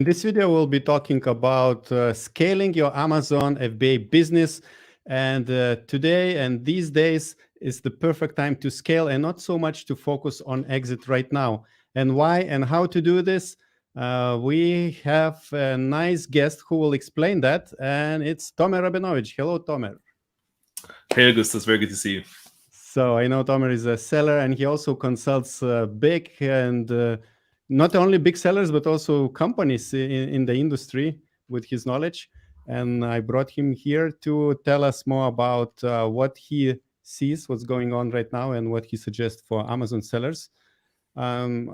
In this video, we'll be talking about scaling your Amazon FBA business. And today and these days is the perfect time to scale and not so much to focus on exit right now. And why and how to do this? We have a nice guest who will explain that, and it's Tomer Rabinovich. Hello, Tomer. Hey, Augustus, very good to see you. So I know Tomer is a seller, and he also consults big and not only big sellers, but also companies in the industry with his knowledge. And I brought him here to tell us more about what he sees, what's going on right now, and what he suggests for Amazon sellers. I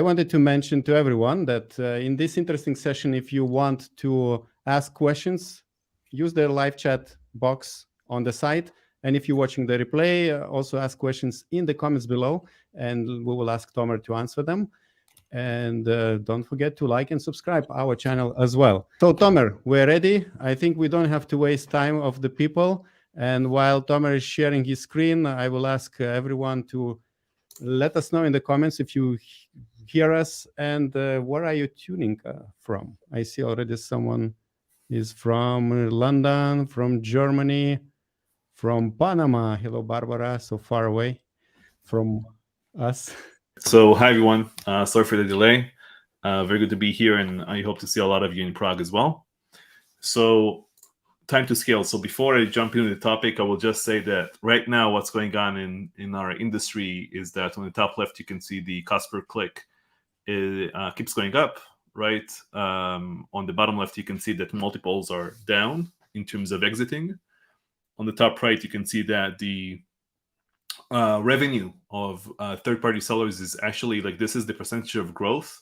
wanted to mention to everyone that in this interesting session, if you want to ask questions, use the live chat box on the site. And if you're watching the replay, also ask questions in the comments below, and we will ask Tomer to answer them. And don't forget to like and subscribe our channel as well. So Tomer, we're ready. I think we don't have to waste time of the people. And while Tomer is sharing his screen, I will ask everyone to let us know in the comments if you hear us and where are you tuning from. I see already someone is from London, from Germany, from Panama. Hello, Barbara, so far away from us. So, hi everyone. Sorry for the delay. Very good to be here, and I hope to see a lot of you in Prague as well. So, time to scale. So, before I jump into the topic, I will just say that right now, what's going on in our industry is that on the top left, you can see the cost per click keeps going up, right? On the bottom left, you can see that multiples are down in terms of exiting. On the top right, you can see that the revenue of third-party sellers is actually this is the percentage of growth.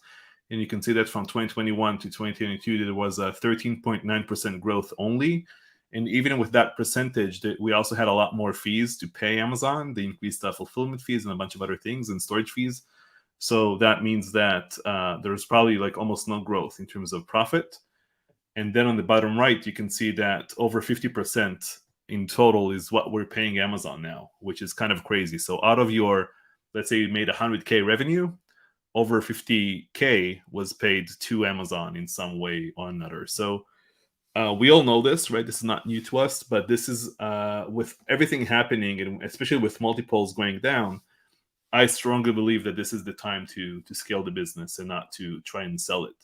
And you can see that from 2021 to 2022, there was a 13.9% growth only. And even with that percentage, we also had a lot more fees to pay Amazon. They increased fulfillment fees and a bunch of other things and storage fees. So that means that there's probably almost no growth in terms of profit. And then on the bottom right, you can see that over 50% in total is what we're paying Amazon now, which is kind of crazy. So out of your, let's say you made 100K revenue, over 50K was paid to Amazon in some way or another. So we all know this, right? This is not new to us, but this is with everything happening, and especially with multiples going down, I strongly believe that this is the time to scale the business and not to try and sell it.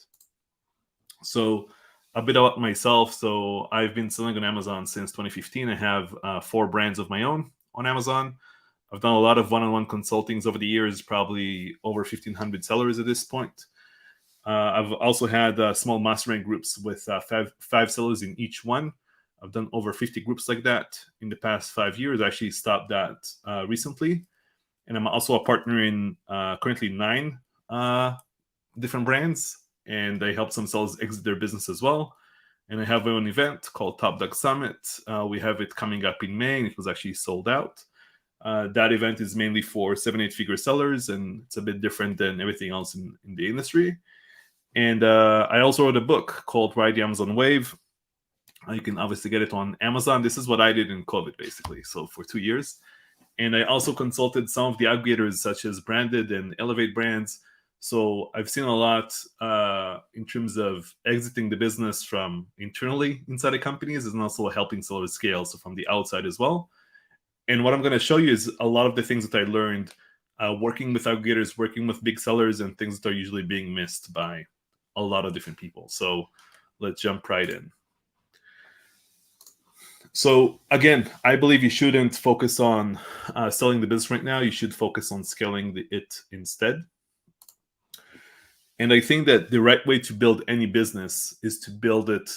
So a bit about myself. So I've been selling on Amazon since 2015. I have 4 brands of my own on Amazon. I've done a lot of one-on-one consultings over the years, probably over 1,500 sellers at this point. I've also had small mastermind groups with five sellers in each one. I've done over 50 groups like that in the past 5 years. I actually stopped that recently. And I'm also a partner in currently 9 different brands. And I help some sellers exit their business as well. And I have my own event called Top Dog Summit. We have it coming up in May, and it was actually sold out. That event is mainly for 7-8-figure sellers, and it's a bit different than everything else in the industry. And I also wrote a book called Ride the Amazon Wave. You can obviously get it on Amazon. This is what I did in COVID, basically. So for 2 years. And I also consulted some of the aggregators, such as Branded and Elevate Brands. So I've seen a lot in terms of exiting the business from internally inside the companies, and also helping sellers scale, so from the outside as well. And what I'm going to show you is a lot of the things that I learned working with aggregators, working with big sellers, and things that are usually being missed by a lot of different people. So let's jump right in. So again, I believe you shouldn't focus on selling the business right now. You should focus on scaling it instead. And I think that the right way to build any business is to build it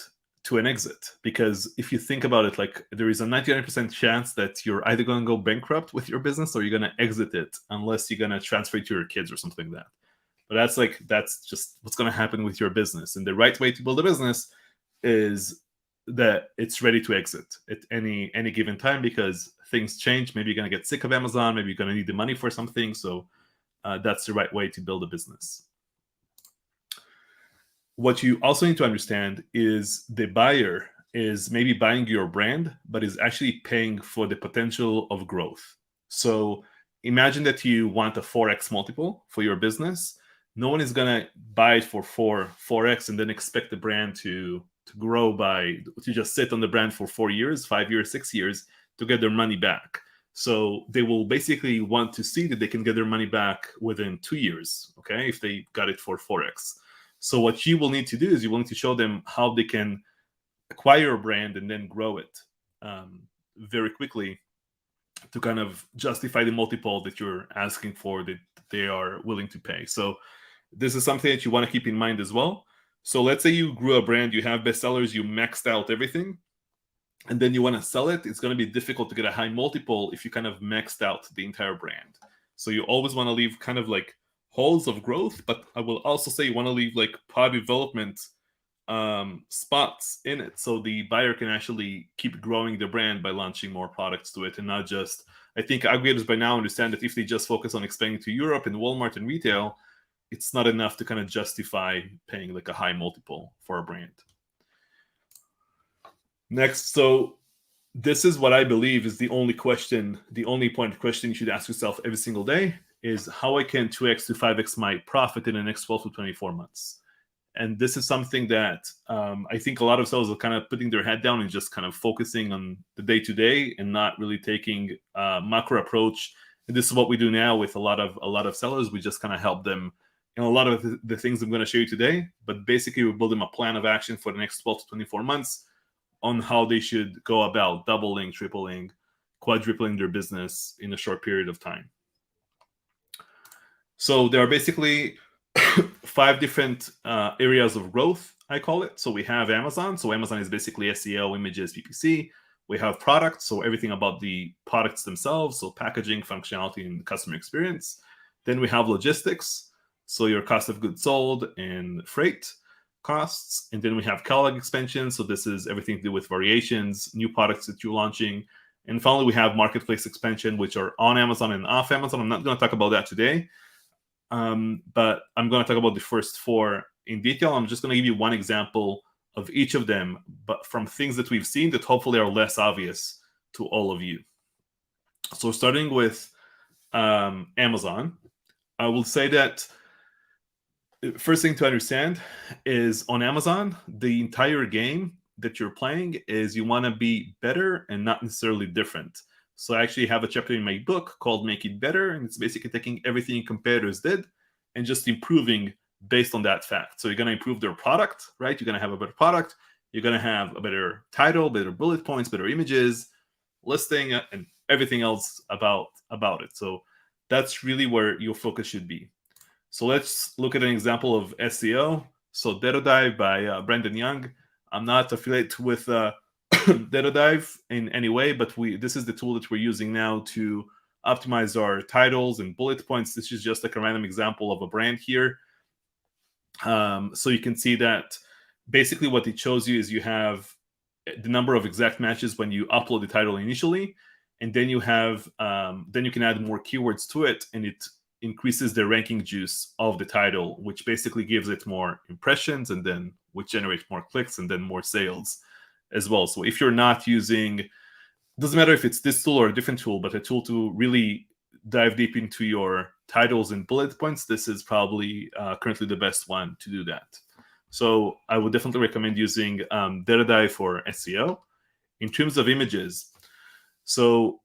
to an exit. Because if you think about it, there is a 99% chance that you're either going to go bankrupt with your business or you're going to exit it, unless you're going to transfer it to your kids or something like that. But that's just what's going to happen with your business. And the right way to build a business is that it's ready to exit at any given time, because things change. Maybe you're going to get sick of Amazon. Maybe you're going to need the money for something. So that's the right way to build a business. What you also need to understand is the buyer is maybe buying your brand, but is actually paying for the potential of growth. So imagine that you want a 4x multiple for your business. no one is gonna buy it for 4x and then expect the brand to grow to just sit on the brand for 4 years, 5 years, 6 years to get their money back. So they will basically want to see that they can get their money back within 2 years, okay, if they got it for 4x. So what you will need to do is you will need to show them how they can acquire a brand and then grow it very quickly to kind of justify the multiple that you're asking for, that they are willing to pay. So this is something that you want to keep in mind as well. So let's say you grew a brand, you have bestsellers, you maxed out everything, and then you want to sell it. It's going to be difficult to get a high multiple if you kind of maxed out the entire brand. So you always want to leave kind of like holes of growth, but I will also say you want to leave like pod development spots in it, so the buyer can actually keep growing the brand by launching more products to it, and not just, I think aggregators by now understand that if they just focus on expanding to Europe and Walmart and retail, it's not enough to kind of justify paying like a high multiple for a brand. Next, so this is what I believe is the only point of question you should ask yourself every single day is how I can 2x to 5x my profit in the next 12 to 24 months. And this is something that I think a lot of sellers are kind of putting their head down and just kind of focusing on the day-to-day and not really taking a macro approach. And this is what we do now with a lot of sellers. We just kind of help them in a lot of the things I'm going to show you today. But basically, we build them a plan of action for the next 12 to 24 months on how they should go about doubling, tripling, quadrupling their business in a short period of time. So there are basically 5 different areas of growth, I call it. So we have Amazon. So Amazon is basically SEO, images, PPC. We have products, so everything about the products themselves, so packaging, functionality, and customer experience. Then we have logistics, so your cost of goods sold and freight costs. And then we have catalog expansion, so this is everything to do with variations, new products that you're launching. And finally, we have marketplace expansion, which are on Amazon and off Amazon. I'm not going to talk about that today. But I'm going to talk about the first 4 in detail. I'm just going to give you one example of each of them, but from things that we've seen that hopefully are less obvious to all of you. So starting with Amazon, I will say that first thing to understand is on Amazon, the entire game that you're playing is you want to be better and not necessarily different. So I actually have a chapter in my book called Make It Better, and it's basically taking everything competitors did and just improving based on that fact. So you're going to improve their product, right? You're going to have a better product. You're going to have a better title, better bullet points, better images, listing, and everything else about it. So that's really where your focus should be. So let's look at an example of SEO. So DataDive by Brandon Young. I'm not affiliated with DataDive in any way, but this is the tool that we're using now to optimize our titles and bullet points. This is just like a random example of a brand here. So you can see that basically what it shows you is you have the number of exact matches when you upload the title initially, and then you have then you can add more keywords to it, and it increases the ranking juice of the title, which basically gives it more impressions, and then which generates more clicks and then more sales as well. So if you're not using, doesn't matter if it's this tool or a different tool, but a tool to really dive deep into your titles and bullet points, this is probably currently the best one to do that. So I would definitely recommend using DataDive for SEO. In terms of images, so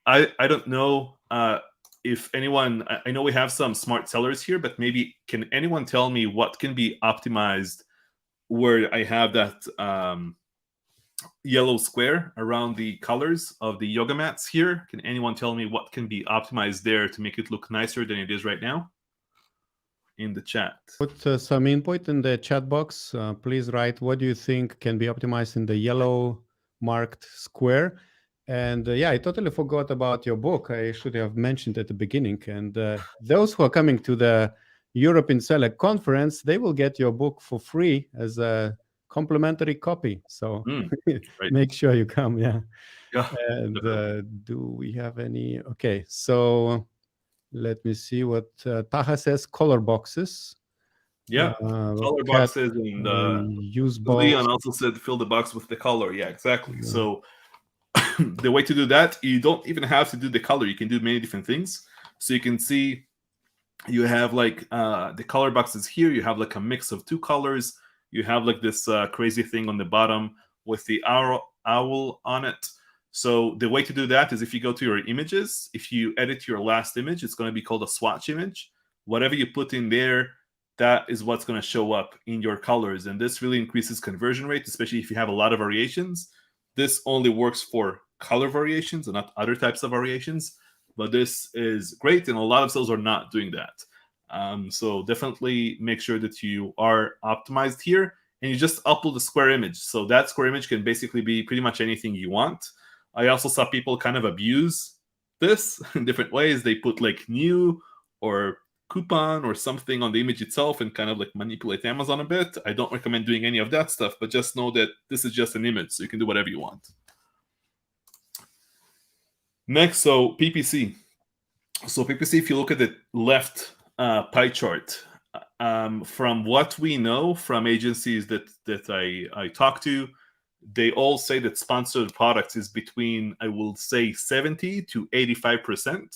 I don't know if anyone, I know we have some smart sellers here, but maybe can anyone tell me what can be optimized where I have that yellow square around the colors of the yoga mats here? Can anyone tell me what can be optimized there to make it look nicer than it is right now? In the chat. Put some input in the chat box. Please write what do you think can be optimized in the yellow marked square. And yeah, I totally forgot about your book. I should have mentioned at the beginning. And those who are coming to the European Select conference, they will get your book for free as a complimentary copy. So right. Make sure you come. Yeah. And do we have any? Okay. So let me see what Taha says. Color boxes. Yeah, color boxes, and use box. Leon also said fill the box with the color. Yeah, exactly. Yeah. So the way to do that, you don't even have to do the color. You can do many different things. So you can see you have like the color boxes here. You have like a mix of two colors. You have like this crazy thing on the bottom with the owl on it. So the way to do that is if you go to your images, if you edit your last image, it's going to be called a swatch image. Whatever you put in there, that is what's going to show up in your colors. And this really increases conversion rate, especially if you have a lot of variations. This only works for color variations and not other types of variations. But this is great, and a lot of cells are not doing that. So definitely make sure that you are optimized here, and you just upload a square image. So that square image can basically be pretty much anything you want. I also saw people kind of abuse this in different ways. They put like new or coupon or something on the image itself and kind of like manipulate Amazon a bit. I don't recommend doing any of that stuff, but just know that this is just an image, so you can do whatever you want. Next, so PPC. So PPC, if you look at the left pie chart, from what we know from agencies that I talk to, they all say that sponsored products is between, I will say, 70 to 85%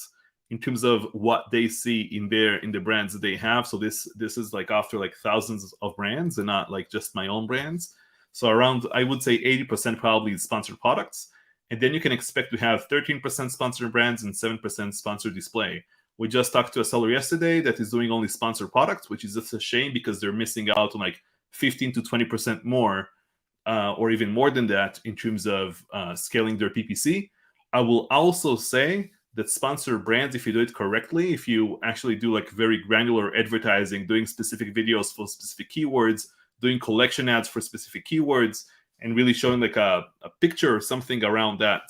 in terms of what they see in the brands that they have. So this is like after like thousands of brands and not like just my own brands. So around, I would say 80% probably is sponsored products. And then you can expect to have 13% sponsored brands and 7% sponsored display. We just talked to a seller yesterday that is doing only sponsored products, which is just a shame because they're missing out on like 15 to 20% more, or even more than that in terms of scaling their PPC. I will also say that sponsored brands, if you do it correctly, if you actually do like very granular advertising, doing specific videos for specific keywords, doing collection ads for specific keywords, and really showing like a picture or something around that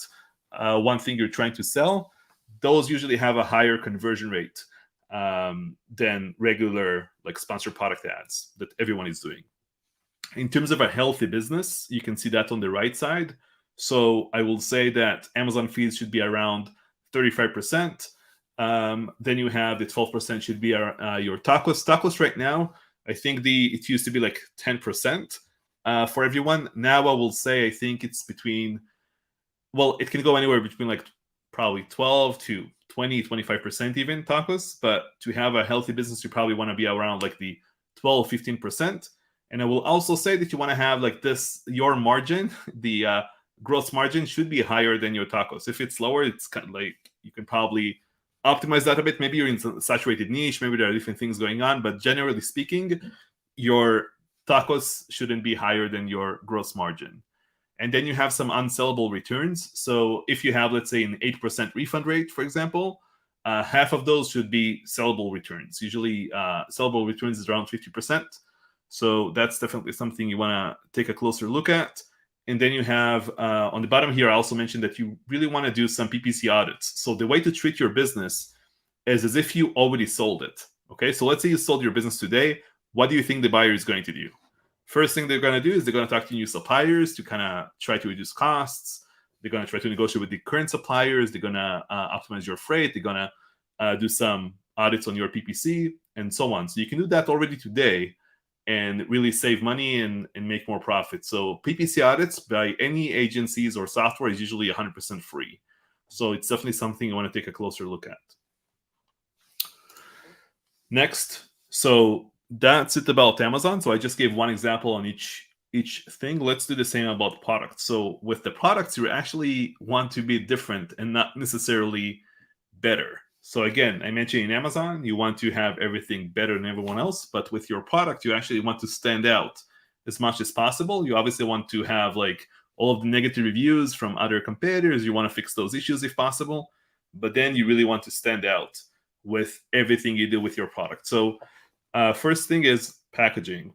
one thing you're trying to sell, those usually have a higher conversion rate than regular like sponsored product ads that everyone is doing. In terms of a healthy business, you can see that on the right side. So I will say that Amazon fees should be around 35%. Then you have the 12% should be your tacos. Tacos right now, I think it used to be like 10%. For everyone. Now I will say I think it's between, well, it can go anywhere between like probably 12 to 20, 25% even tacos. But to have a healthy business, you probably want to be around like the 12, 15%. And I will also say that you want to have like this, your margin, the gross margin should be higher than your tacos. If it's lower, it's kind of like you can probably optimize that a bit. Maybe you're in a saturated niche, maybe there are different things going on. But generally speaking, your tacos shouldn't be higher than your gross margin. And then you have some unsellable returns. So if you have, let's say, an 8% refund rate, for example, half of those should be sellable returns. Usually sellable returns is around 50%. So that's definitely something you want to take a closer look at. And then you have on the bottom here, I also mentioned that you really want to do some PPC audits. So the way to treat your business is as if you already sold it. Okay, so let's say you sold your business today. What do you think the buyer is going to do? First thing they're going to do is they're going to talk to new suppliers to kind of try to reduce costs. They're going to try to negotiate with the current suppliers. They're going to optimize your freight. They're going to do some audits on your PPC and so on. So you can do that already today and really save money and make more profit. So PPC audits by any agencies or software is usually 100% free. So it's definitely something you want to take a closer look at. Next, so that's it about Amazon. So I just gave one example on each thing. Let's do the same about products. So with the products, you actually want to be different and not necessarily better. So again, I mentioned in Amazon, you want to have everything better than everyone else, but with your product, you actually want to stand out as much as possible. You obviously want to have like all of the negative reviews from other competitors. You want to fix those issues if possible, but then you really want to stand out with everything you do with your product. So first thing is packaging.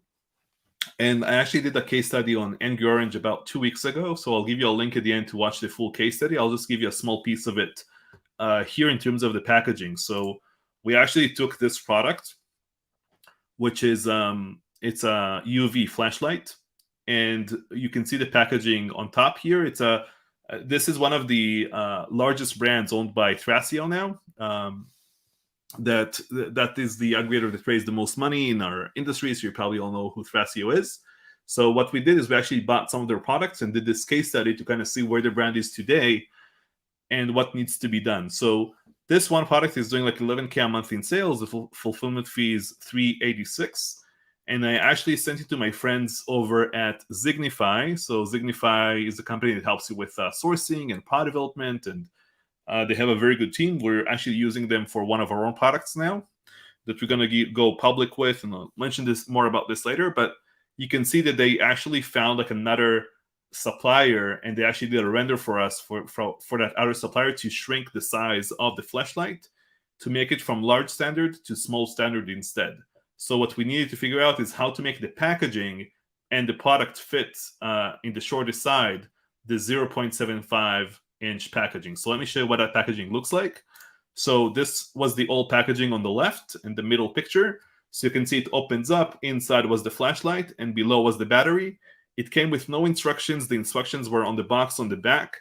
And I actually did a case study on Angry Orange about 2 weeks ago. So I'll give you a link at the end to watch the full case study. I'll just give you a small piece of it here in terms of the packaging. So we actually took this product, which is it's a UV flashlight, and you can see the packaging on top here. It's this is one of the largest brands owned by Thrasio now. That is the aggregator that raised the most money in our industry. So you probably all know who Thrasio is. So what we did is we actually bought some of their products and did this case study to kind of see where the brand is today and what needs to be done. So This one product is doing like 11K a month in sales. The fulfillment fee is $386. And I actually sent it to my friends over at Zignify. So Zignify is a company that helps you with sourcing and product development, and they have a very good team. We're actually using them for one of our own products now that we're going to go public with, and I'll mention this more about this later. But you can see that they actually found like another supplier, and they actually did a render for us for that other supplier to shrink the size of the flashlight to make it from large standard to small standard instead. So what we needed to figure out is how to make the packaging and the product fit in the shortest side, the 0.75 inch packaging. So let me show you what that packaging looks like. So this was the old packaging on the left in the middle picture. So you can see it opens up. Inside was the flashlight and below was the battery. It came with no instructions. The instructions were on the box on the back.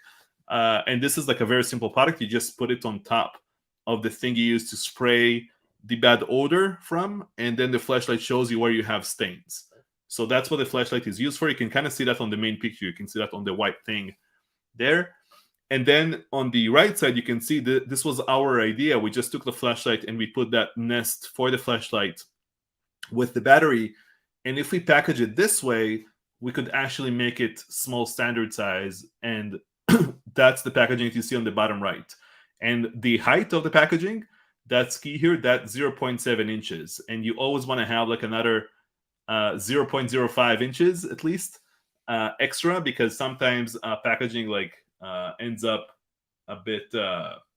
And this is like a very simple product. You just put it on top of the thing you use to spray the bad odor from, and then the flashlight shows you where you have stains. So that's what the flashlight is used for. You can kind of see that on the main picture. You can see that on the white thing there. And then on the right side, you can see that this was our idea. We just took the flashlight and we put that nest for the flashlight with the battery. And if we package it this way, we could actually make it small standard size. And that's the packaging that you see on the bottom right. And the height of the packaging, that's key here, that's 0.7 inches. And you always want to have like another 0.05 inches at least extra, because sometimes packaging like ends up a bit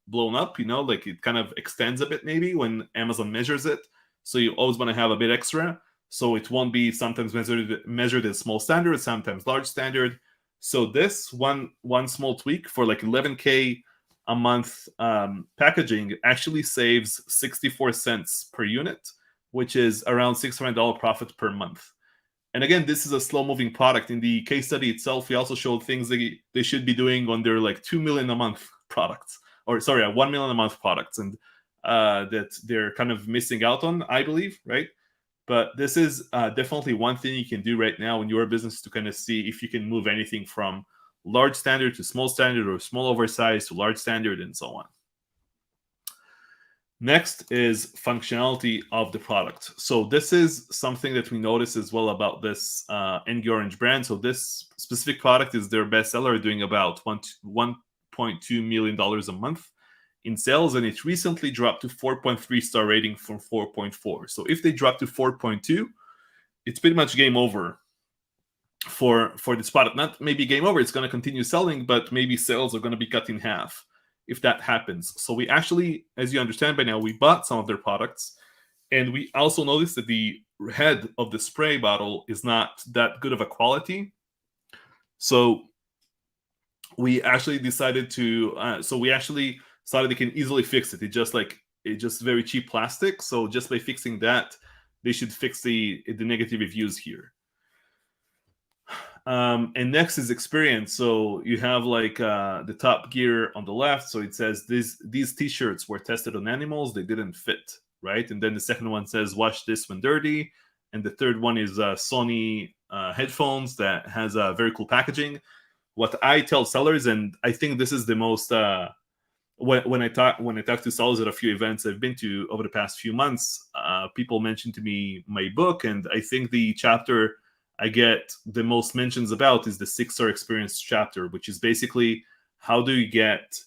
blown up, like it kind of extends a bit maybe when Amazon measures it. So you always want to have a bit extra. So it won't be sometimes measured as small standard, sometimes large standard. So this one small tweak for like 11K a month packaging actually saves 64 cents per unit, which is around $600 profit per month. And again, this is a slow-moving product. In the case study itself, we also showed things they should be doing on their like 2 million a month products, or sorry, 1 million a month products, and that they're kind of missing out on, I believe, right? But this is definitely one thing you can do right now in your business to kind of see if you can move anything from large standard to small standard, or small oversized to large standard, and so on. Next is functionality of the product. So this is something that we notice as well about this Engie Orange brand. So this specific product is their bestseller, doing about $1.2 million a month in sales, and it recently dropped to 4.3 star rating from 4.4. So if they drop to 4.2, it's pretty much game over for this product. Not maybe game over, it's going to continue selling, but maybe sales are going to be cut in half if that happens. So we actually, as you understand by now, we bought some of their products, and we also noticed that the head of the spray bottle is not that good of a quality. So we actually decided to saw that they can easily fix it. It's just very cheap plastic. So just by fixing that, they should fix the negative reviews here. And next is experience. So you have like the Top Gear on the left. So it says these t-shirts were tested on animals. They didn't fit, right? And then the second one says wash this when dirty. And the third one is Sony headphones that has a very cool packaging. What I tell sellers, and I think this is the most when I talk to sellers at a few events I've been to over the past few months, people mention to me my book, and I think the chapter I get the most mentions about is the 6-star experience chapter, which is basically how do you get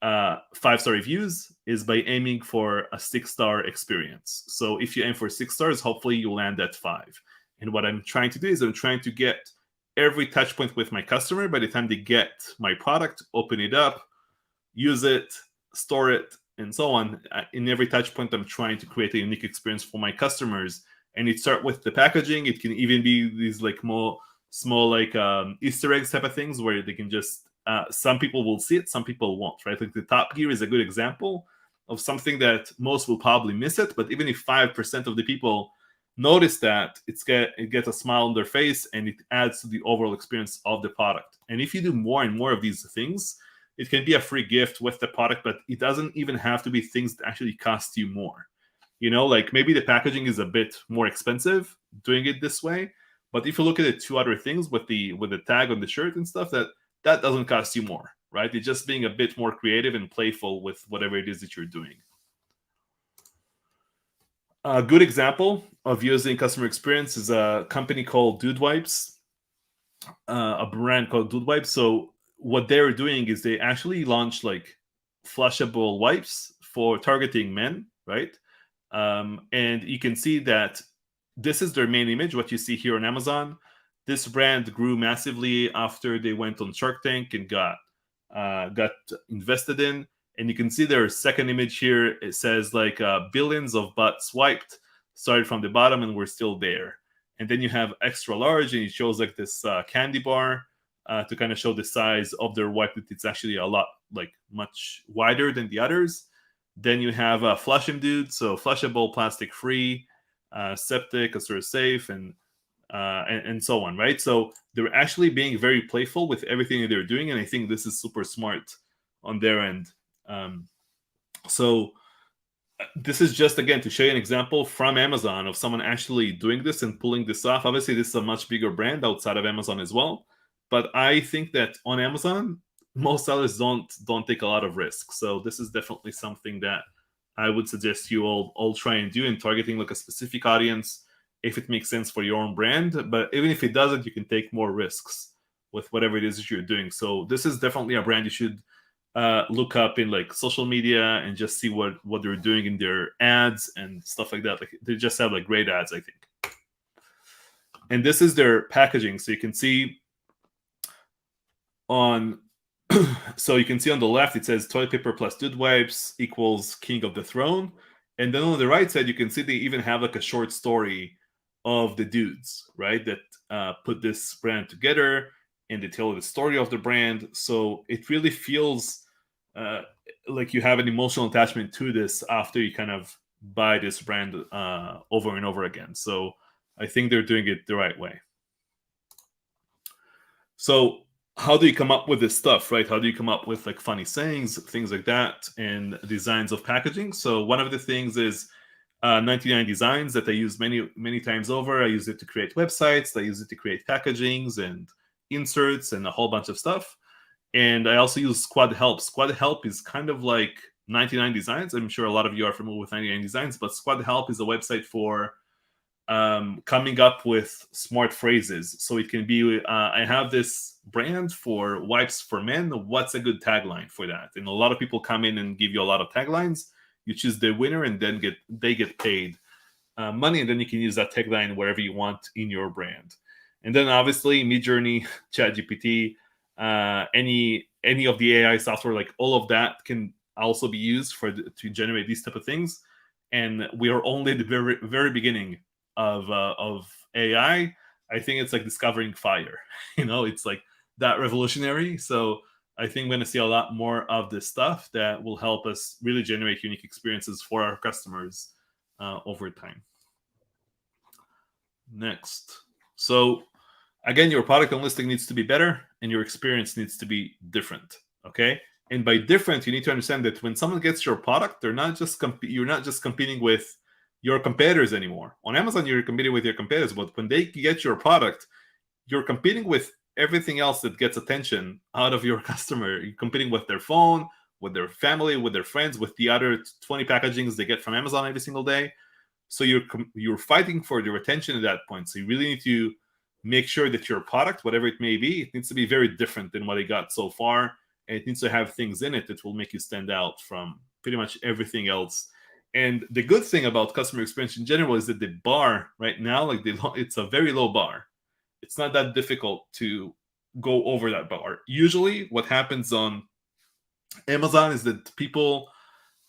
5-star reviews is by aiming for a 6-star experience. So if you aim for 6 stars, hopefully you'll land at 5. And what I'm trying to do is I'm trying to get every touch point with my customer. By the time they get my product, open it up, use it, store it, and so on. In every touch point, I'm trying to create a unique experience for my customers. And it starts with the packaging. It can even be these like more small like Easter eggs type of things where they can just some people will see it, some people won't, right? Like the Top Gear is a good example of something that most will probably miss it. But even if 5% of the people notice that, it gets a smile on their face, and it adds to the overall experience of the product. And if you do more and more of these things, it can be a free gift with the product, but it doesn't even have to be things that actually cost you more. Like maybe the packaging is a bit more expensive doing it this way, but if you look at the two other things with the tag on the shirt and stuff, that doesn't cost you more. right? It's just being a bit more creative and playful with whatever it is that you're doing. A good example of using customer experience is a company called Dude Wipes, a brand called Dude Wipes. So what they're doing is they actually launched like flushable wipes for targeting men, right? And you can see that this is their main image, what you see here on Amazon. This brand grew massively after they went on Shark Tank and got invested in. And you can see their second image here. It says like billions of butts wiped, started from the bottom and we're still there. And then you have extra large, and it shows like this candy bar to kind of show the size of their wipe. That it's actually a lot, like much wider than the others. Then you have Flush 'em Dude, so flushable, plastic free, septic, sort of safe, and so on, right? So they're actually being very playful with everything that they're doing, and I think this is super smart on their end. So this is just, again, to show you an example from Amazon of someone actually doing this and pulling this off. Obviously, this is a much bigger brand outside of Amazon as well, but I think that on Amazon, most sellers don't take a lot of risks. So this is definitely something that I would suggest you all try and do in targeting like a specific audience if it makes sense for your own brand. But even if it doesn't, you can take more risks with whatever it is that you're doing. So this is definitely a brand you should look up in like social media and just see what they're doing in their ads and stuff like that. Like they just have like great ads, I think. And this is their packaging. So you can see on so you can see on the left it says toilet paper plus Dude Wipes equals king of the throne. And then on the right side you can see they even have like a short story of the dudes, right, that put this brand together, and they tell the story of the brand. So it really feels like you have an emotional attachment to this after you kind of buy this brand over and over again. So I think they're doing it the right way. So how do you come up with this stuff, right? How do you come up with like funny sayings, things like that, and designs of packaging? So one of the things is 99 Designs that I use many times over. I use it to create websites. I use it to create packagings and inserts and a whole bunch of stuff. And I also use Squad Help. Squad Help is kind of like 99 Designs. I'm sure a lot of you are familiar with 99 Designs, but Squad Help is a website for coming up with smart phrases. So it can be, I have this brand for wipes for men. What's a good tagline for that? And a lot of people come in and give you a lot of taglines. You choose the winner, and then they get paid money, and then you can use that tagline wherever you want in your brand. And then obviously Midjourney, ChatGPT, any of the AI software, like all of that can also be used to generate these type of things. And we are only at the very, very beginning of AI. I think it's like discovering fire. It's like that revolutionary. So I think we're going to see a lot more of this stuff that will help us really generate unique experiences for our customers over time. Next. So again, your product and listing needs to be better, and your experience needs to be different. Okay. And by different, you need to understand that when someone gets your product, you're not just competing with your competitors anymore. On Amazon, you're competing with your competitors, but when they get your product, you're competing with everything else that gets attention out of your customer. You're competing with their phone, with their family, with their friends, with the other 20 packagings they get from Amazon every single day. So you're fighting for their attention at that point. So you really need to make sure that your product, whatever it may be, it needs to be very different than what they got so far. And it needs to have things in it that will make you stand out from pretty much everything else. And the good thing about customer experience in general is that the bar right now, like it's a very low bar. It's not that difficult to go over that bar. Usually what happens on Amazon is that people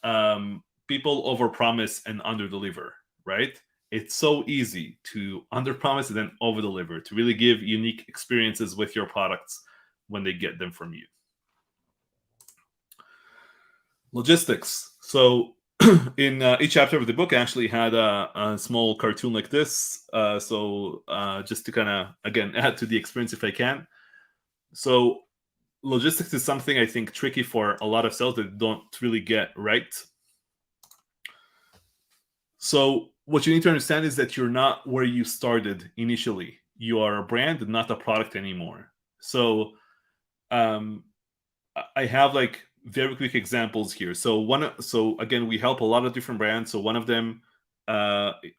overpromise and underdeliver, right? It's so easy to underpromise and then overdeliver, to really give unique experiences with your products when they get them from you. Logistics. So in each chapter of the book, I actually had a small cartoon like this. So just to kind of, again, add to the experience if I can. So logistics is something I think tricky for a lot of sellers that don't really get right. So what you need to understand is that you're not where you started initially. You are a brand, not a product anymore. So I have like very quick examples here. So again, we help a lot of different brands. So one of them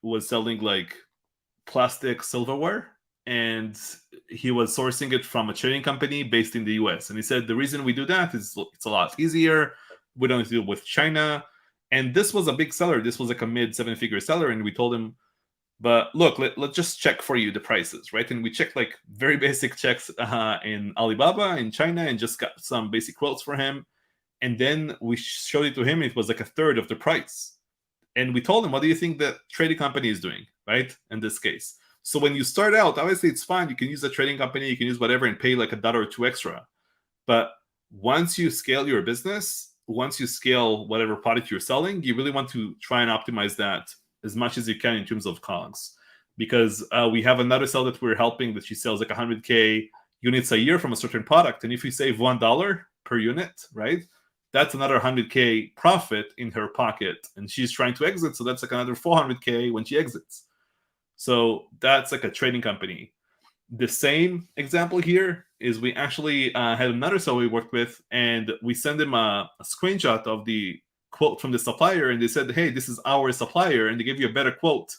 was selling like plastic silverware, and he was sourcing it from a trading company based in the US. And he said the reason we do that is it's a lot easier. We don't deal with China. And this was a big seller. This was like a mid 7-figure seller. And we told him, but look, let's just check for you the prices, right? And we checked like very basic checks in Alibaba in China and just got some basic quotes for him. And then we showed it to him. It was like a third of the price. And we told him, what do you think the trading company is doing, right? In this case. So when you start out, obviously it's fine. You can use a trading company, you can use whatever and pay like $1 or $2 extra. But once you scale your business, once you scale whatever product you're selling, you really want to try and optimize that as much as you can in terms of COGS. Because we have another seller that we're helping that she sells like 100K units a year from a certain product. And if you save $1 per unit, right? That's another 100K profit in her pocket, and she's trying to exit, so that's like another 400K when she exits. So that's like a trading company. The same example here is we actually had another seller we worked with, and we sent them a screenshot of the quote from the supplier, and they said, hey, this is our supplier, and they give you a better quote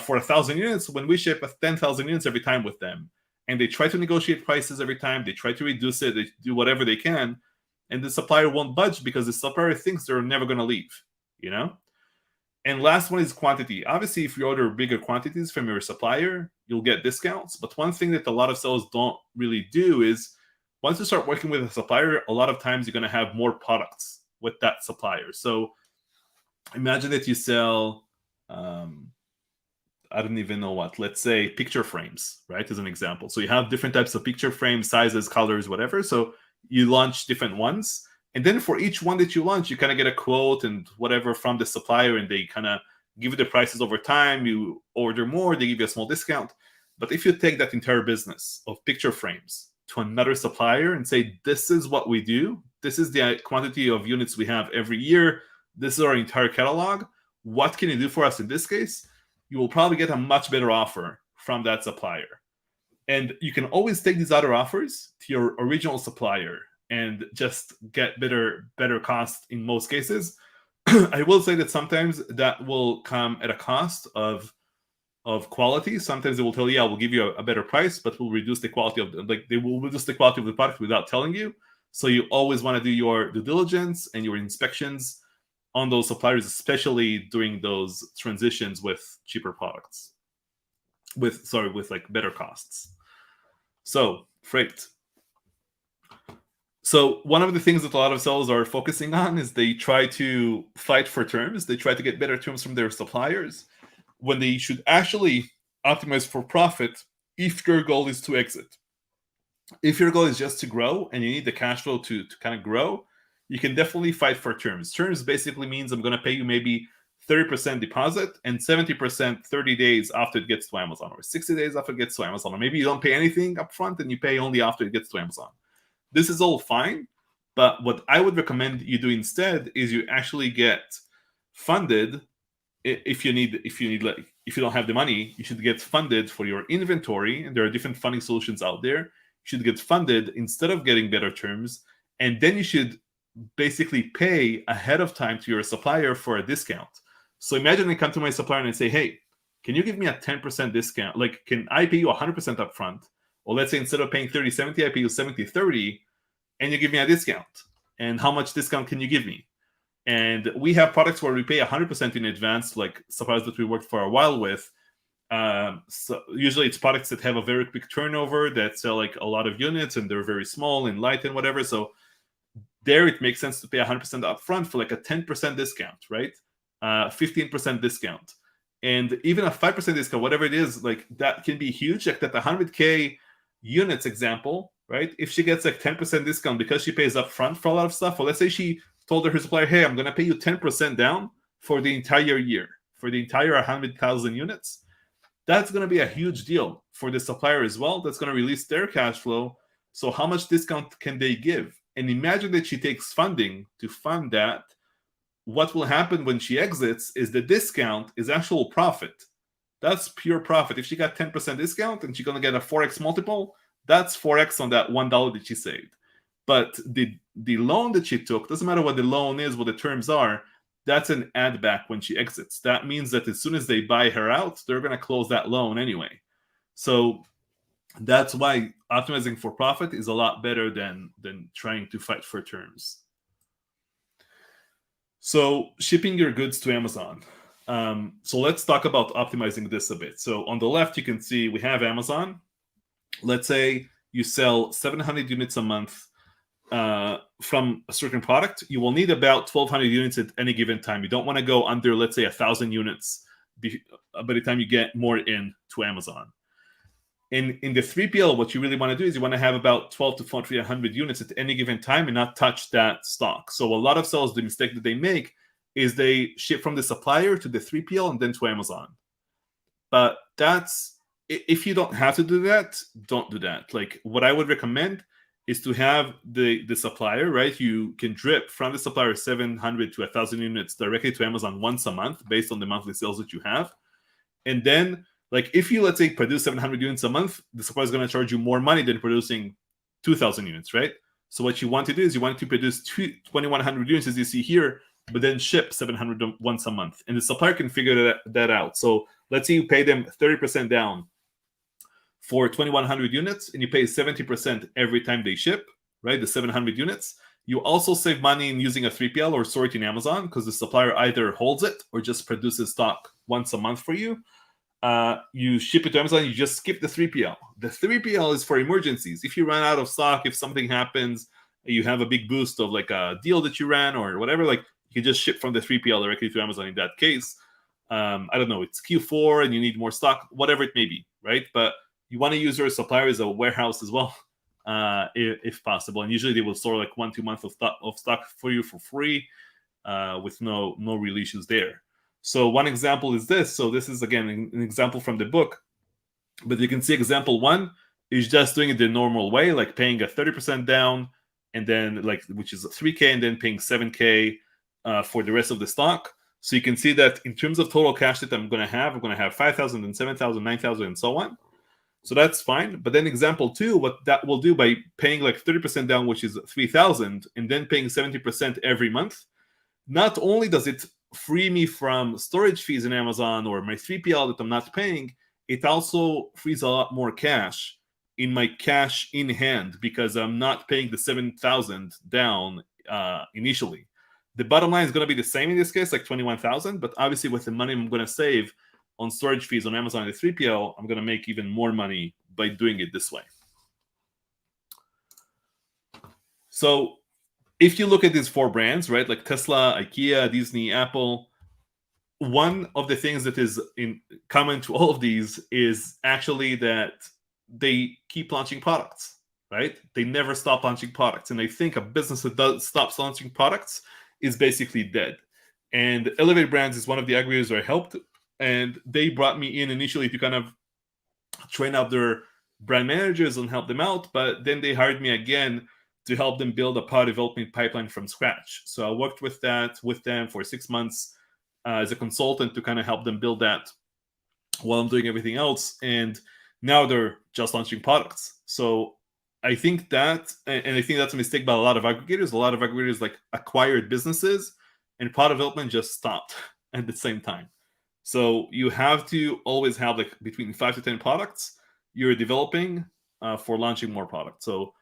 for 1,000 units when we ship 10,000 units every time with them. And they try to negotiate prices every time, they try to reduce it, they do whatever they can. And the supplier won't budge because the supplier thinks they're never going to leave, you know? And last one is quantity. Obviously, if you order bigger quantities from your supplier, you'll get discounts. But one thing that a lot of sellers don't really do is once you start working with a supplier, a lot of times you're going to have more products with that supplier. So imagine that you sell, I don't even know what, let's say picture frames, right? As an example. So you have different types of picture frames, sizes, colors, whatever. So you launch different ones, and then for each one that you launch, you kind of get a quote and whatever from the supplier, and they kind of give you the prices over time. You order more, they give you a small discount. But if you take that entire business of picture frames to another supplier and say, this is what we do, this is the quantity of units we have every year, this is our entire catalog, what can you do for us in this case? You will probably get a much better offer from that supplier. And you can always take these other offers to your original supplier and just get better cost in most cases. I will say that sometimes that will come at a cost of quality. Sometimes they will tell you, yeah, we'll give you a better price, but we'll reduce the quality of they will reduce the quality of the product without telling you. So you always want to do your due diligence and your inspections on those suppliers, especially during those transitions with cheaper products. With like better costs. So freight. So one of the things that a lot of sellers are focusing on is they try to fight for terms. They try to get better terms from their suppliers when they should actually optimize for profit if your goal is to exit. If your goal is just to grow and you need the cash flow to kind of grow, you can definitely fight for terms. Terms basically means I'm going to pay you maybe 30% deposit and 70% 30 days after it gets to Amazon, or 60 days after it gets to Amazon, or maybe you don't pay anything up front and you pay only after it gets to Amazon. This is all fine, but what I would recommend you do instead is you actually get funded. If you don't have the money, you should get funded for your inventory, and there are different funding solutions out there. You should get funded instead of getting better terms, and then you should basically pay ahead of time to your supplier for a discount. So imagine I come to my supplier and I say, hey, can you give me a 10% discount? Like, can I pay you 100% up front? Or let's say instead of paying 30-70, I pay you 70-30, and you give me a discount. And how much discount can you give me? And we have products where we pay 100% in advance, like suppliers that we worked for a while with. So usually it's products that have a very quick turnover, that sell like a lot of units, and they're very small and light and whatever. So there it makes sense to pay 100% upfront for like a 10% discount, right? 15% discount. And even a 5% discount, whatever it is, like that can be huge. Like that 100K units example, right? If she gets like 10% discount because she pays upfront for a lot of stuff, or let's say she told her supplier, hey, I'm going to pay you 10% down for the entire year, for the entire 100,000 units, that's going to be a huge deal for the supplier as well. That's going to release their cash flow. So how much discount can they give? And imagine that she takes funding to fund that. What will happen when she exits is the discount is actual profit. That's pure profit. If she got 10% discount and she's going to get a 4x multiple, that's 4x on that $1 that she saved. But the loan that she took, doesn't matter what the loan is, what the terms are, that's an add back when she exits. That means that as soon as they buy her out, they're going to close that loan anyway. So that's why optimizing for profit is a lot better than trying to fight for terms. So shipping your goods to Amazon. So let's talk about optimizing this a bit. So on the left, you can see we have Amazon. Let's say you sell 700 units a month from a certain product. You will need about 1,200 units at any given time. You don't want to go under, let's say, 1,000 units by the time you get more in to Amazon. In the 3PL, what you really want to do is you want to have about 12 to 1,400 units at any given time and not touch that stock. So a lot of sellers, the mistake that they make is they ship from the supplier to the 3PL and then to Amazon. But that's, if you don't have to do that, don't do that. Like, what I would recommend is to have the supplier, right? You can drip from the supplier 700 to 1,000 units directly to Amazon once a month based on the monthly sales that you have. And then, like, if you, let's say, produce 700 units a month, the supplier is going to charge you more money than producing 2,000 units, right? So what you want to do is you want to produce 2,100 units, as you see here, but then ship 700 once a month. And the supplier can figure that out. So let's say you pay them 30% down for 2,100 units, and you pay 70% every time they ship, right? The 700 units. You also save money in using a 3PL or sorting Amazon, because the supplier either holds it or just produces stock once a month for you. You ship it to Amazon, you just skip the 3PL. The 3PL is for emergencies. If you run out of stock, if something happens, you have a big boost of like a deal that you ran or whatever, like you can just ship from the 3PL directly to Amazon in that case. I don't know, it's Q4 and you need more stock, whatever it may be, right? But you want to use your supplier as a warehouse as well, if possible. And usually they will store like 1-2 months of stock for you for free, with no real issues there. So one example is this. So this is, again, an example from the book. But you can see example one is just doing it the normal way, like paying a 30% down, and then like, which is $3K, and then paying $7K for the rest of the stock. So you can see that in terms of total cash that I'm going to have 5,000 and 7,000, 9,000, and so on. So that's fine. But then example two, what that will do by paying like 30% down, which is 3,000, and then paying 70% every month, not only does it free me from storage fees in Amazon or my 3PL that I'm not paying, it also frees a lot more cash in my cash in hand because I'm not paying the 7,000 down initially. The bottom line is going to be the same in this case, like 21,000, but obviously with the money I'm going to save on storage fees on Amazon and the 3PL, I'm going to make even more money by doing it this way. So if you look at these four brands, right, like Tesla, IKEA, Disney, Apple, one of the things that is in common to all of these is actually that they keep launching products, right? They never stop launching products. And I think a business that stops launching products is basically dead. And Elevate Brands is one of the aggregators where I helped. And they brought me in initially to kind of train up their brand managers and help them out. But then they hired me again to help them build a product development pipeline from scratch. So I worked with them for 6 months as a consultant to kind of help them build that while I'm doing everything else. And now they're just launching products. So I think that, and I think that's a mistake by a lot of aggregators. A lot of aggregators like acquired businesses and product development just stopped at the same time. So you have to always have like between 5 to 10 products you're developing for launching more products. So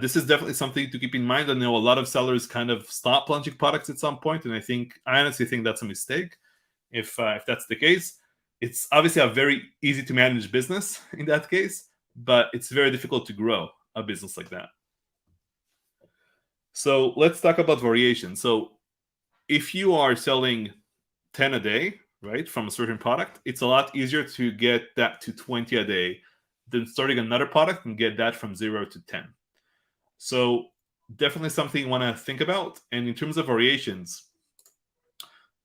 this is definitely something to keep in mind. I know a lot of sellers kind of stop launching products at some point, and I honestly think that's a mistake. If that's the case, it's obviously a very easy to manage business in that case, but it's very difficult to grow a business like that. So let's talk about variation. So if you are selling 10 a day, right, from a certain product, it's a lot easier to get that to 20 a day than starting another product and get that from 0 to 10. So definitely something you want to think about. And in terms of variations,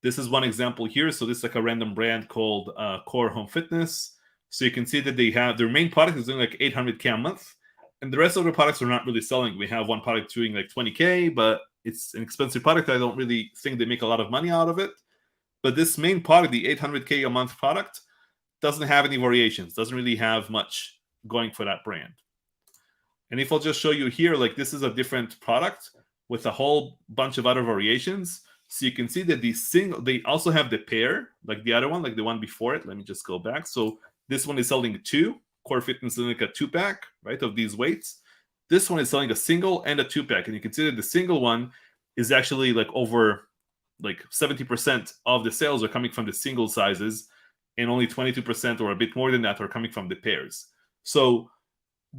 this is one example here. So this is like a random brand called Core Home Fitness. So you can see that they have their main product is doing like 800K a month. And the rest of the products are not really selling. We have one product doing like 20K, but it's an expensive product. I don't really think they make a lot of money out of it. But this main product, the 800K a month product, doesn't have any variations, doesn't really have much going for that brand. And if I'll just show you here, like this is a different product with a whole bunch of other variations. So you can see that they also have the pair, like the other one, like the one before it. Let me just go back. So this one is selling 2 Core Fitness Clinic, a 2-pack, right, of these weights. This one is selling a single and a 2-pack. And you can see that the single one is actually like over like 70% of the sales are coming from the single sizes, and only 22% or a bit more than that are coming from the pairs. So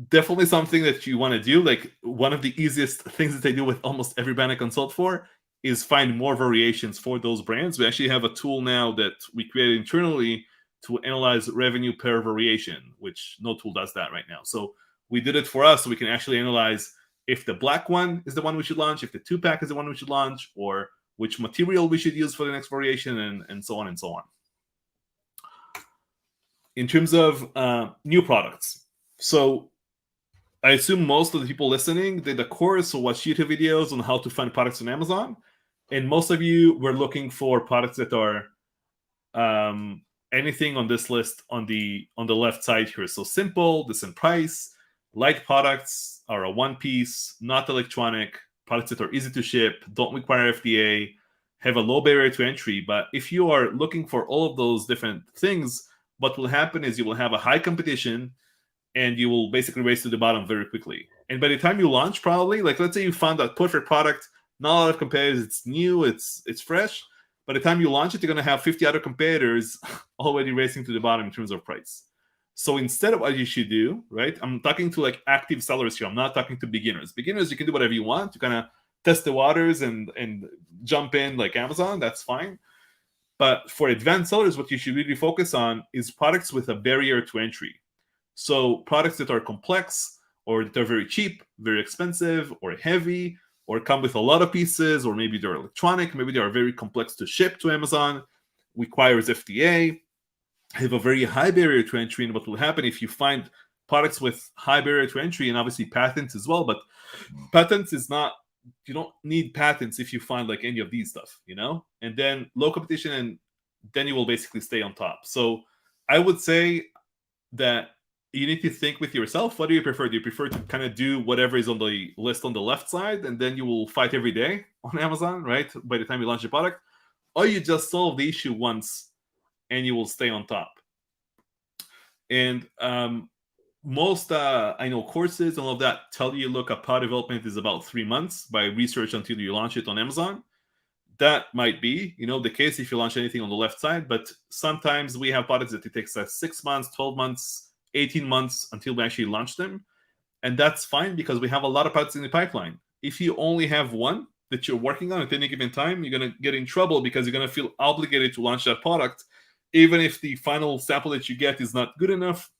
definitely something that you want to do. Like one of the easiest things that I do with almost every brand I consult for is find more variations for those brands. We actually have a tool now that we created internally to analyze revenue per variation, which no tool does that right now. So we did it for us, so we can actually analyze if the black one is the one we should launch, if the 2-pack is the one we should launch, or which material we should use for the next variation, and so on and so on. In terms of new products, so I assume most of the people listening did a course or watched YouTube videos on how to find products on Amazon. And most of you were looking for products that are anything on this list on the left side here. So simple, decent price, light products are a one-piece, not electronic, products that are easy to ship, don't require FDA, have a low barrier to entry. But if you are looking for all of those different things, what will happen is you will have a high competition and you will basically race to the bottom very quickly. And by the time you launch, probably, like let's say you found that perfect product, not a lot of competitors, it's new, it's fresh. By the time you launch it, you're going to have 50 other competitors already racing to the bottom in terms of price. So instead of what you should do, right? I'm talking to like active sellers here. I'm not talking to beginners. Beginners, you can do whatever you want. You kind of test the waters and jump in like Amazon. That's fine. But for advanced sellers, what you should really focus on is products with a barrier to entry. So products that are complex, or that are very cheap, very expensive, or heavy, or come with a lot of pieces, or maybe they're electronic, maybe they are very complex to ship to Amazon, requires FDA, have a very high barrier to entry. And what will happen if you find products with high barrier to entry, and obviously patents as well, but patents is not, you don't need patents if you find like any of these stuff, you know? And then low competition, and then you will basically stay on top. So I would say that you need to think with yourself, what do you prefer? Do you prefer to kind of do whatever is on the list on the left side, and then you will fight every day on Amazon, right? By the time you launch your product, or you just solve the issue once and you will stay on top. And most I know courses and all of that tell you, look, a product development is about 3 months by research until you launch it on Amazon. That might be, the case if you launch anything on the left side, but sometimes we have products that it takes us 6 months, 12 months, 18 months until we actually launch them. And that's fine because we have a lot of products in the pipeline. If you only have one that you're working on at any given time, you're going to get in trouble because you're going to feel obligated to launch that product, even if the final sample that you get is not good enough,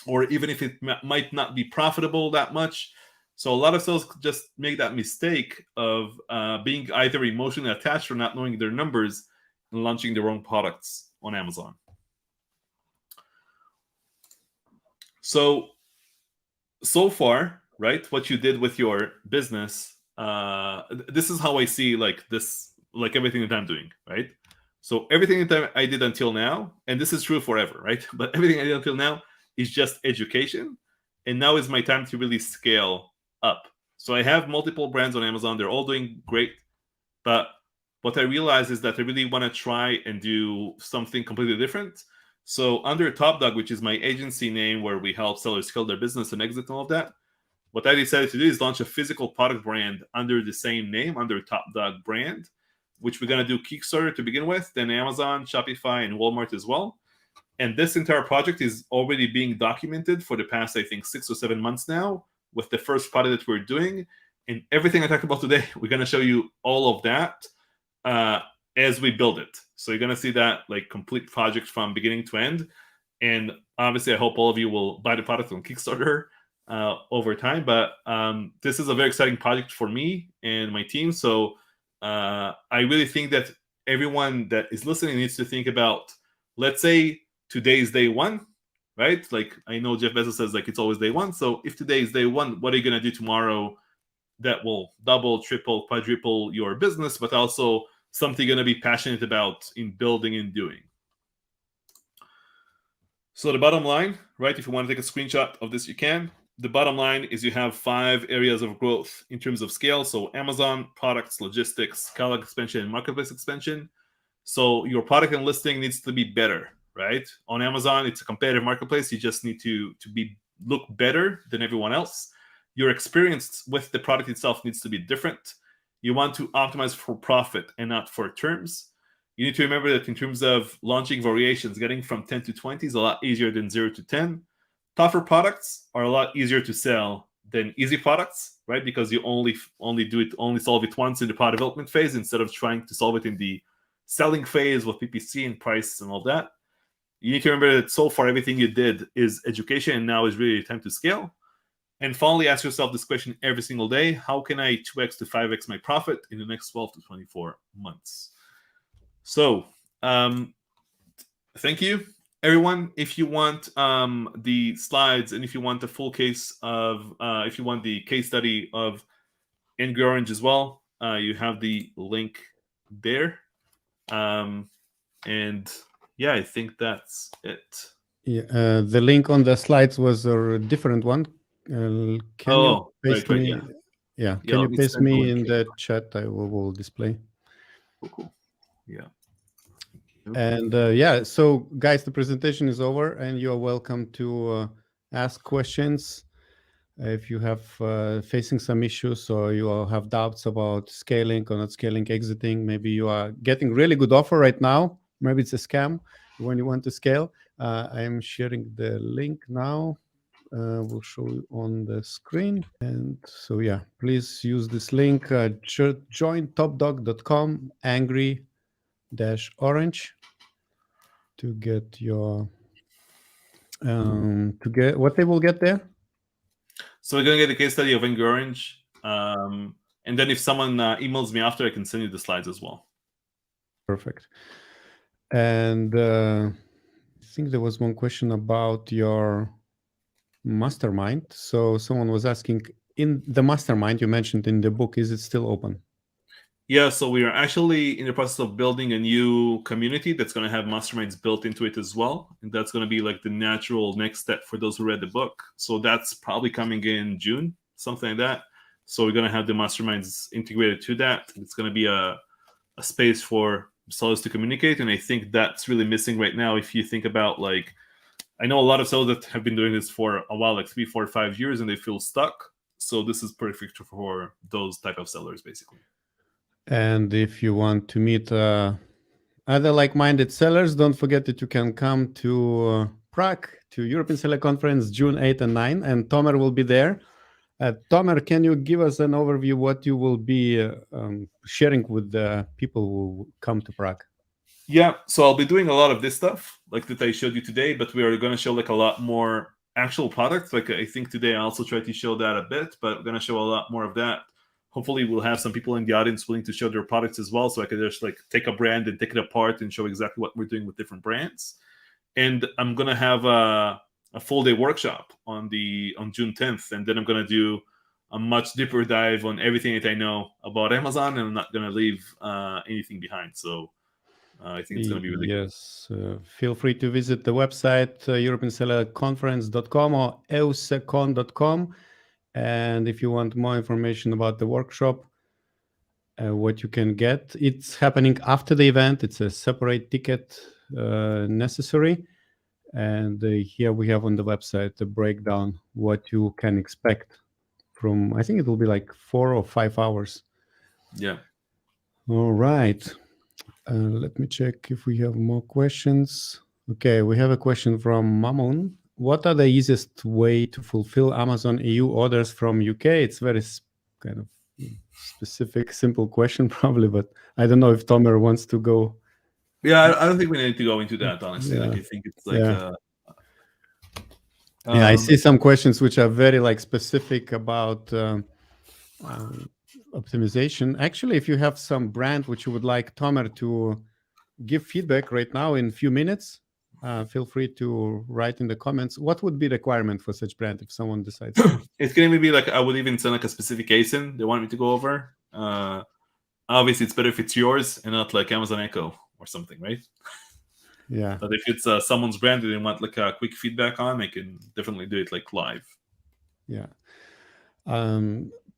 or even if it might not be profitable that much. So a lot of sellers just make that mistake of being either emotionally attached or not knowing their numbers and launching the wrong products on Amazon. So far, right, what you did with your business, this is how I see like everything that I'm doing, right? So everything that I did until now, and this is true forever, right? But everything I did until now is just education. And now is my time to really scale up. So I have multiple brands on Amazon. They're all doing great. But what I realize is that I really want to try and do something completely different. So under Top Dog, which is my agency name where we help sellers scale their business and exit and all of that, what I decided to do is launch a physical product brand under the same name, under Top Dog brand, which we're going to do Kickstarter to begin with, then Amazon, Shopify, and Walmart as well. And this entire project is already being documented for the past, I think, 6 or 7 months now with the first product that we're doing. And everything I talked about today, we're going to show you all of that as we build it. So you're going to see that like complete project from beginning to end. And obviously, I hope all of you will buy the product on Kickstarter over time. But this is a very exciting project for me and my team. So I really think that everyone that is listening needs to think about, let's say today is day one, right? Like I know Jeff Bezos says like it's always day one. So if today is day one, what are you going to do tomorrow that will double, triple, quadruple your business, but also something you're going to be passionate about in building and doing? So the bottom line, right? If you want to take a screenshot of this, you can. the bottom line is you have 5 areas of growth in terms of scale. So Amazon, products, logistics, catalog expansion, and marketplace expansion. So your product and listing needs to be better, right? On Amazon, it's a competitive marketplace. You just need to look better than everyone else. Your experience with the product itself needs to be different. You want to optimize for profit and not for terms. You need to remember that in terms of launching variations, getting from 10 to 20 is a lot easier than 0 to 10. Tougher products are a lot easier to sell than easy products, right? Because you only solve it once in the product development phase instead of trying to solve it in the selling phase with PPC and price and all that. You need to remember that so far everything you did is education, and now is really time to scale. And finally, ask yourself this question every single day: how can I 2x to 5x my profit in the next 12 to 24 months? So, thank you, everyone. If you want the slides, and if you want the full case of, if you want the case study of Angry Orange as well, you have the link there. And yeah, I think that's it. Yeah, the link on the slides was a different one. Can you paste right, me? yeah. Can you paste me in the chat? I will display. Cool. Yeah. And yeah, so guys, the presentation is over, and you are welcome to ask questions if you have facing some issues, or you all have doubts about scaling or not scaling, exiting. Maybe you are getting really good offer right now. Maybe it's a scam when you want to scale. I am sharing the link now. We'll show you on the screen. And so yeah, please use this link, jointopdog.com angry-orange to get your to get what they will get there. So we're gonna get the case study of Angry Orange, and then if someone emails me after, I can send you the slides as well. Perfect. And I think there was one question about your mastermind. So someone was asking, in the mastermind you mentioned in the book, is it still open? Yeah, so we are actually in the process of building a new community that's going to have masterminds built into it as well. And that's going to be like the natural next step for those who read the book. So that's probably coming in June, something like that. So we're going to have the masterminds integrated to that. It's going to be a space for sellers to communicate. And I think that's really missing right now. If you think about, like, I know a lot of sellers that have been doing this for a while, like 3, 4, 5 years, and they feel stuck. So this is perfect for those type of sellers, basically. And if you want to meet other like-minded sellers, don't forget that you can come to Prague, to European Seller Conference, June 8 and 9, and Tomer will be there. Tomer, can you give us an overview what you will be sharing with the people who come to Prague? Yeah, so I'll be doing a lot of this stuff, like that I showed you today, but we are going to show like a lot more actual products. Like I think today I also tried to show that a bit, but I'm going to show a lot more of that. Hopefully we'll have some people in the audience willing to show their products as well, so I can just like take a brand and take it apart and show exactly what we're doing with different brands. And I'm going to have a full day workshop on June 10th, and then I'm going to do a much deeper dive on everything that I know about Amazon, and I'm not going to leave anything behind. So I think it's going to be really good. Yes, feel free to visit the website, europeansellerconference.com or eusecon.com. And if you want more information about the workshop, what you can get, it's happening after the event. It's a separate ticket necessary. And here we have on the website the breakdown, what you can expect from, I think it will be like 4 or 5 hours. Yeah. All right. Let me check if we have more questions. Okay, we have a question from Mamun. What are the easiest way to fulfill Amazon EU orders from UK? It's very kind of specific, simple question probably, but I don't know if Tomer wants to go. Yeah, I don't think we need to go into that, honestly. Yeah. Like, I think it's like... Yeah, I see some questions which are very like specific about optimization. Actually, if you have some brand which you would like Tomer to give feedback right now in a few minutes, feel free to write in the comments. What would be the requirement for such brand if someone decides? It's going to be like, I would even send like a specific ASIN they want me to go over. Obviously, it's better if it's yours and not like Amazon Echo or something, right? Yeah. But if it's someone's brand that they want like a quick feedback on, I can definitely do it like live. Yeah.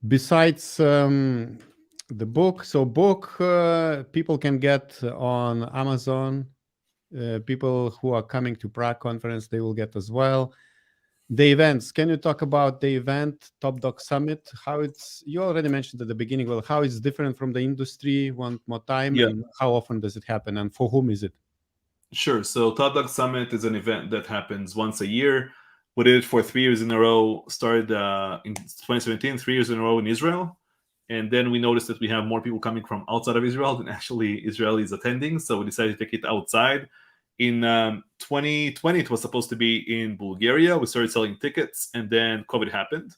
Besides the book, so book people can get on Amazon. People who are coming to Prague conference, they will get as well. The events, can you talk about the event, Top Dog Summit? How it's, you already mentioned at the beginning, well, how it's different from the industry one more time, Yeah. and how often does it happen, and for whom is it? Sure. So Top Dog Summit is an event that happens once a year. We did it for 3 years in a row. Started in 2017, 3 years in a row in Israel, and then we noticed that we have more people coming from outside of Israel than actually Israelis attending. So we decided to take it outside. In 2020, it was supposed to be in Bulgaria. We started selling tickets, and then COVID happened.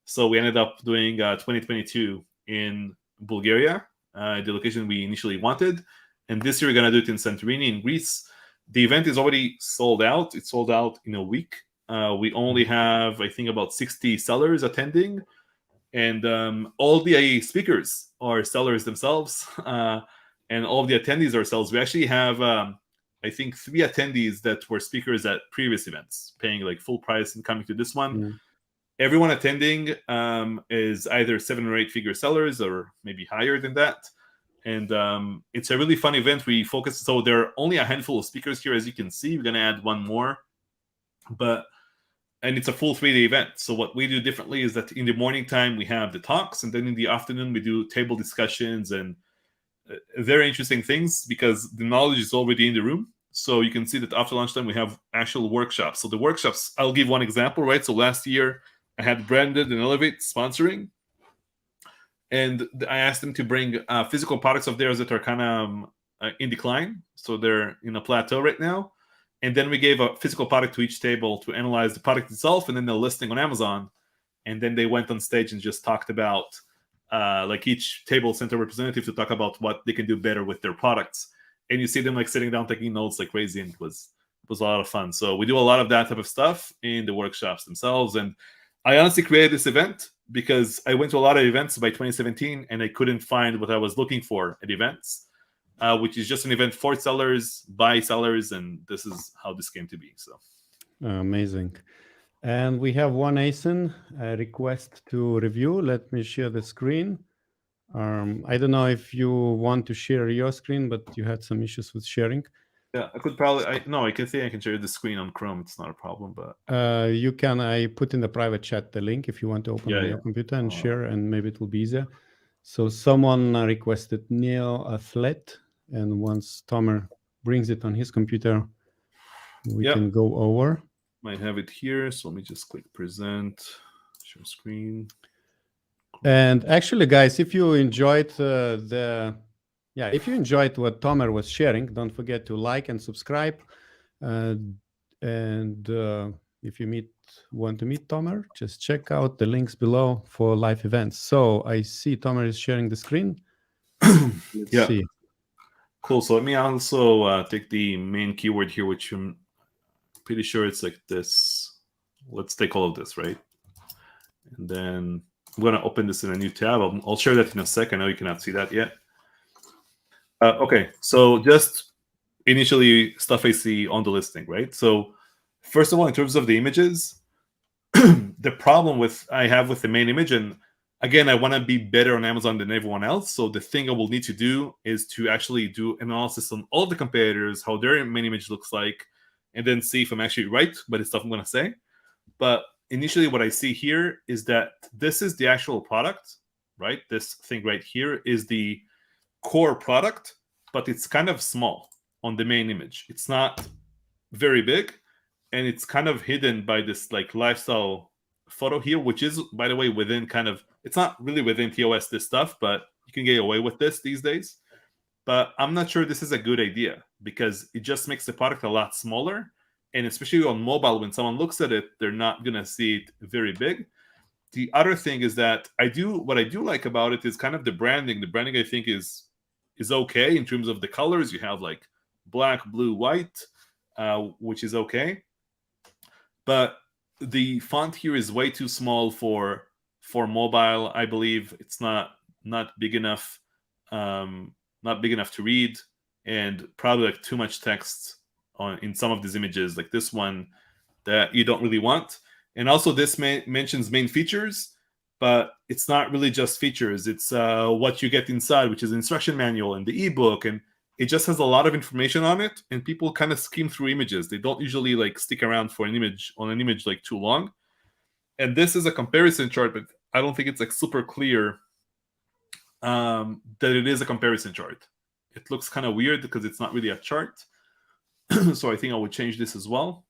So we ended up doing 2022 in Bulgaria, the location we initially wanted. And this year we're going to do it in Santorini in Greece. The event is already sold out. It's sold out in a week. We only have, I think, about 60 sellers attending. And all the speakers are sellers themselves. And all of the attendees are sellers. We actually have, I think, 3 attendees that were speakers at previous events, paying like full price and coming to this one. Yeah. Everyone attending is either 7 or 8 figure sellers or maybe higher than that. And it's a really fun event. We focus, so there are only a handful of speakers here, as you can see. We're going to add one more, and it's a full 3-day event. So what we do differently is that in the morning time, we have the talks, and then in the afternoon, we do table discussions and very interesting things because the knowledge is already in the room. So you can see that after lunchtime, we have actual workshops. So the workshops, I'll give one example, right? So last year, I had Branded and Elevate sponsoring. And I asked them to bring physical products of theirs that are kind of in decline. So they're in a plateau right now. And then we gave a physical product to each table to analyze the product itself and then the listing on Amazon. And then they went on stage and just talked about, like each table sent a representative to talk about what they can do better with their products. And you see them like sitting down taking notes like crazy, and it was a lot of fun. So we do a lot of that type of stuff in the workshops themselves. And I honestly created this event because I went to a lot of events by 2017 and I couldn't find what I was looking for at events, which is just an event for sellers, by sellers, and this is how this came to be. So amazing. And we have one ASIN request to review. Let me share the screen. I don't know if you want to share your screen, but you had some issues with sharing. yeah, I could probably, I can share the screen on Chrome. It's not a problem, but you can, I put in the private chat the link if you want to open on your computer and share, and maybe it will be easier. So someone requested Neo Athlete, and once Tomer brings it on his computer, we can go over. Might have it here, so let me just click present, share screen. And actually, guys, if you enjoyed if you enjoyed what Tomer was sharing, don't forget to like and subscribe. And if you want to meet Tomer, just check out the links below for live events. So I see Tomer is sharing the screen. Let's see. Cool. So let me also take the main keyword here, which I'm pretty sure it's like this. Let's take all of this, right? And then I'm going to open this in a new tab. I'll share that in a second. I know you cannot see that yet. Okay, so just initially stuff I see on the listing, right? So first of all, in terms of the images, the problem I have with the main image, and again, I want to be better on Amazon than everyone else. So the thing I will need to do is to actually do analysis on all the competitors, how their main image looks like, and then see if I'm actually right by the stuff I'm going to say. But initially, what I see here is that this is the actual product, right? This thing right here is the core product, but it's kind of small on the main image. It's not very big, and it's kind of hidden by this like lifestyle photo here, which is, by the way, within kind of, it's not really within TOS, this stuff, but you can get away with this these days. But I'm not sure this is a good idea because it just makes the product a lot smaller. And especially on mobile, when someone looks at it, they're not going to see it very big. The other thing is that what I do like about it is kind of the branding. The branding, I think, is okay in terms of the colors. You have like black, blue, white, which is okay. But the font here is way too small for mobile. I believe it's not big enough, not big enough to read, and probably like too much text in some of these images, like this one, that you don't really want. And also this mentions main features, but it's not really just features. It's what you get inside, which is instruction manual and the ebook, and it just has a lot of information on it. And people kind of skim through images. They don't usually like stick around for an image like too long. And this is a comparison chart, but I don't think it's like super clear that it is a comparison chart. It looks kind of weird because it's not really a chart. So I think I would change this as well.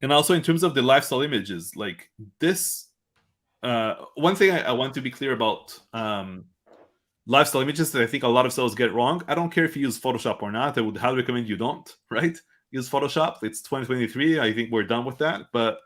And also in terms of the lifestyle images, like this, one thing I want to be clear about lifestyle images that I think a lot of sellers get wrong. I don't care if you use Photoshop or not. I would highly recommend you don't, right? Use Photoshop. It's 2023. I think we're done with that. But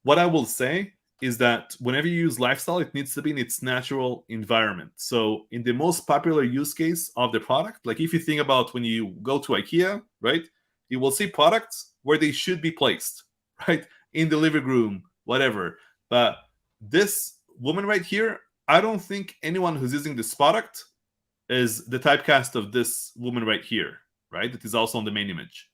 what I will say is that whenever you use lifestyle, it needs to be in its natural environment. So in the most popular use case of the product, like if you think about when you go to IKEA, right, you will see products where they should be placed, right? In the living room, whatever. But this woman right here, I don't think anyone who's using this product is the typecast of this woman right here, right? That is also on the main image.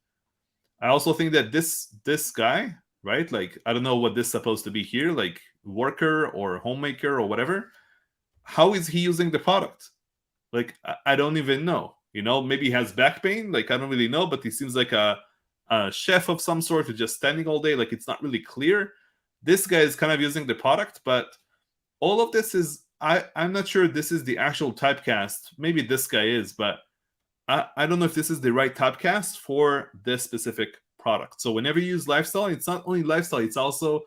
I also think that this guy, right? Like, I don't know what this is supposed to be here, like worker or homemaker or whatever. How is he using the product? Like, I don't even know. You know, maybe he has back pain. Like, I don't really know, but he seems like a chef of some sort who's just standing all day. Like, it's not really clear. This guy is kind of using the product, but all of this is, I'm not sure this is the actual typecast. Maybe this guy is, but I don't know if this is the right typecast for this specific product. So whenever you use lifestyle, it's not only lifestyle, it's also,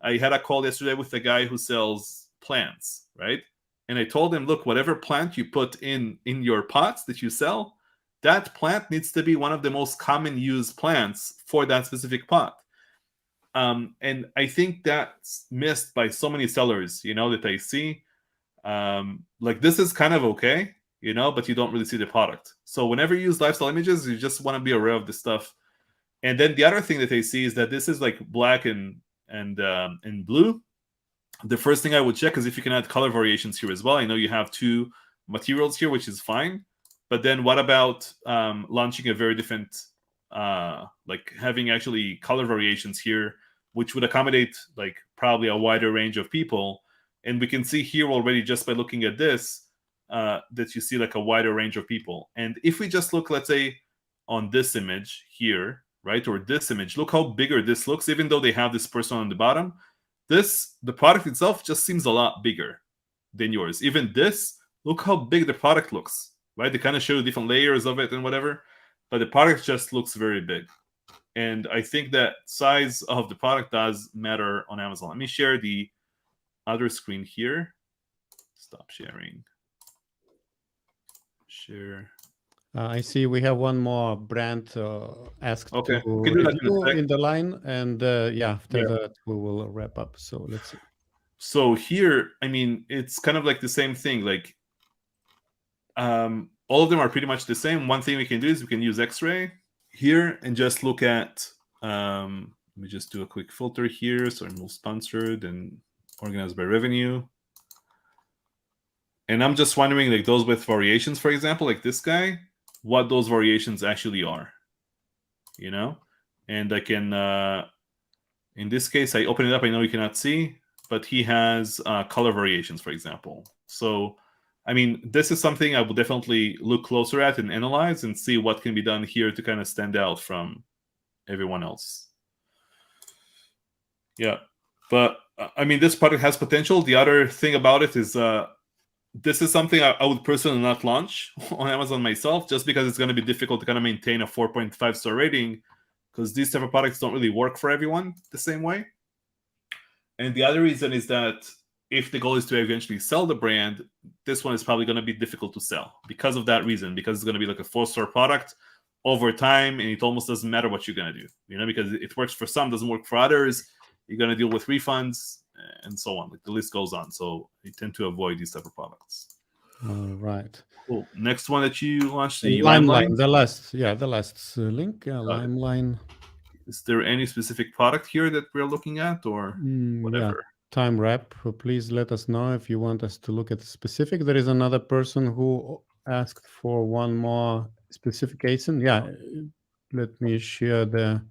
I had a call yesterday with a guy who sells plants, right? And I told him, look, whatever plant you put in your pots that you sell, that plant needs to be one of the most common used plants for that specific pot. And I think that's missed by so many sellers, you know, that I see. Like, this is kind of okay, you know, but you don't really see the product. So whenever you use lifestyle images, you just want to be aware of this stuff. And then the other thing that I see is that this is like black and blue. The first thing I would check is if you can add color variations here as well. I know you have two materials here, which is fine. But then what about launching a very different, like having actually color variations here, which would accommodate like probably a wider range of people. And we can see here already just by looking at this, that you see like a wider range of people. And if we just look, let's say, on this image here, right, or this image, look how bigger this looks, even though they have this person on the bottom. The product itself just seems a lot bigger than yours. Even this, look how big the product looks, right? They kind of show different layers of it and whatever, but the product just looks very big. And I think that size of the product does matter on Amazon. Let me share the other screen here. Stop sharing. Share. I see we have one more brand asked Okay, to we can do that review in the line, and after that we will wrap up. So let's see. So here, I mean, it's kind of like the same thing. Like, all of them are pretty much the same. One thing we can do is we can use X-ray here and just look at. Let me just do a quick filter here. So remove sponsored and organized by revenue. And I'm just wondering, like those with variations, for example, like this guy, what those variations actually are, you know? And I can, in this case, I open it up. I know you cannot see, but he has color variations, for example. So, I mean, this is something I will definitely look closer at and analyze and see what can be done here to kind of stand out from everyone else. Yeah, but I mean, this product has potential. The other thing about it is this is something I would personally not launch on Amazon myself, just because it's going to be difficult to kind of maintain a 4.5 star rating, because these type of products don't really work for everyone the same way. And the other reason is that if the goal is to eventually sell the brand, this one is probably going to be difficult to sell because of that reason, because it's going to be like a 4-star product over time, and it almost doesn't matter what you're going to do, you know, because it works for some, doesn't work for others. You're going to deal with refunds and so on. Like the list goes on. So I tend to avoid these type of products. All right. Cool. Next one that you launched, the Limeline. The last link. Limeline. Is there any specific product here that we're looking at, or whatever? Yeah. Time wrap. Please let us know if you want us to look at specific. There is another person who asked for one more specification. Yeah. Let me share the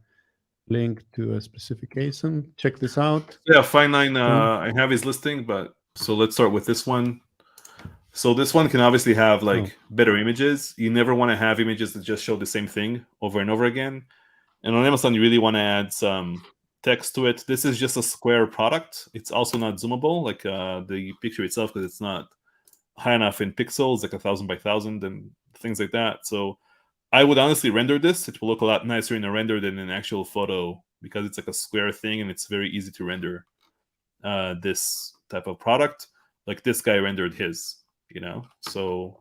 link to a specification. Check this out. Yeah, Fine9, I have his listing, but so let's start with this one. So this one can obviously have like better images. You never want to have images that just show the same thing over and over again. And on Amazon, you really want to add some text to it. This is just a square product. It's also not zoomable, like the picture itself, because it's not high enough in pixels, like 1,000 by 1,000 and things like that. So I would honestly render this. It will look a lot nicer in a render than an actual photo because it's like a square thing and it's very easy to render this type of product. Like this guy rendered his, you know? So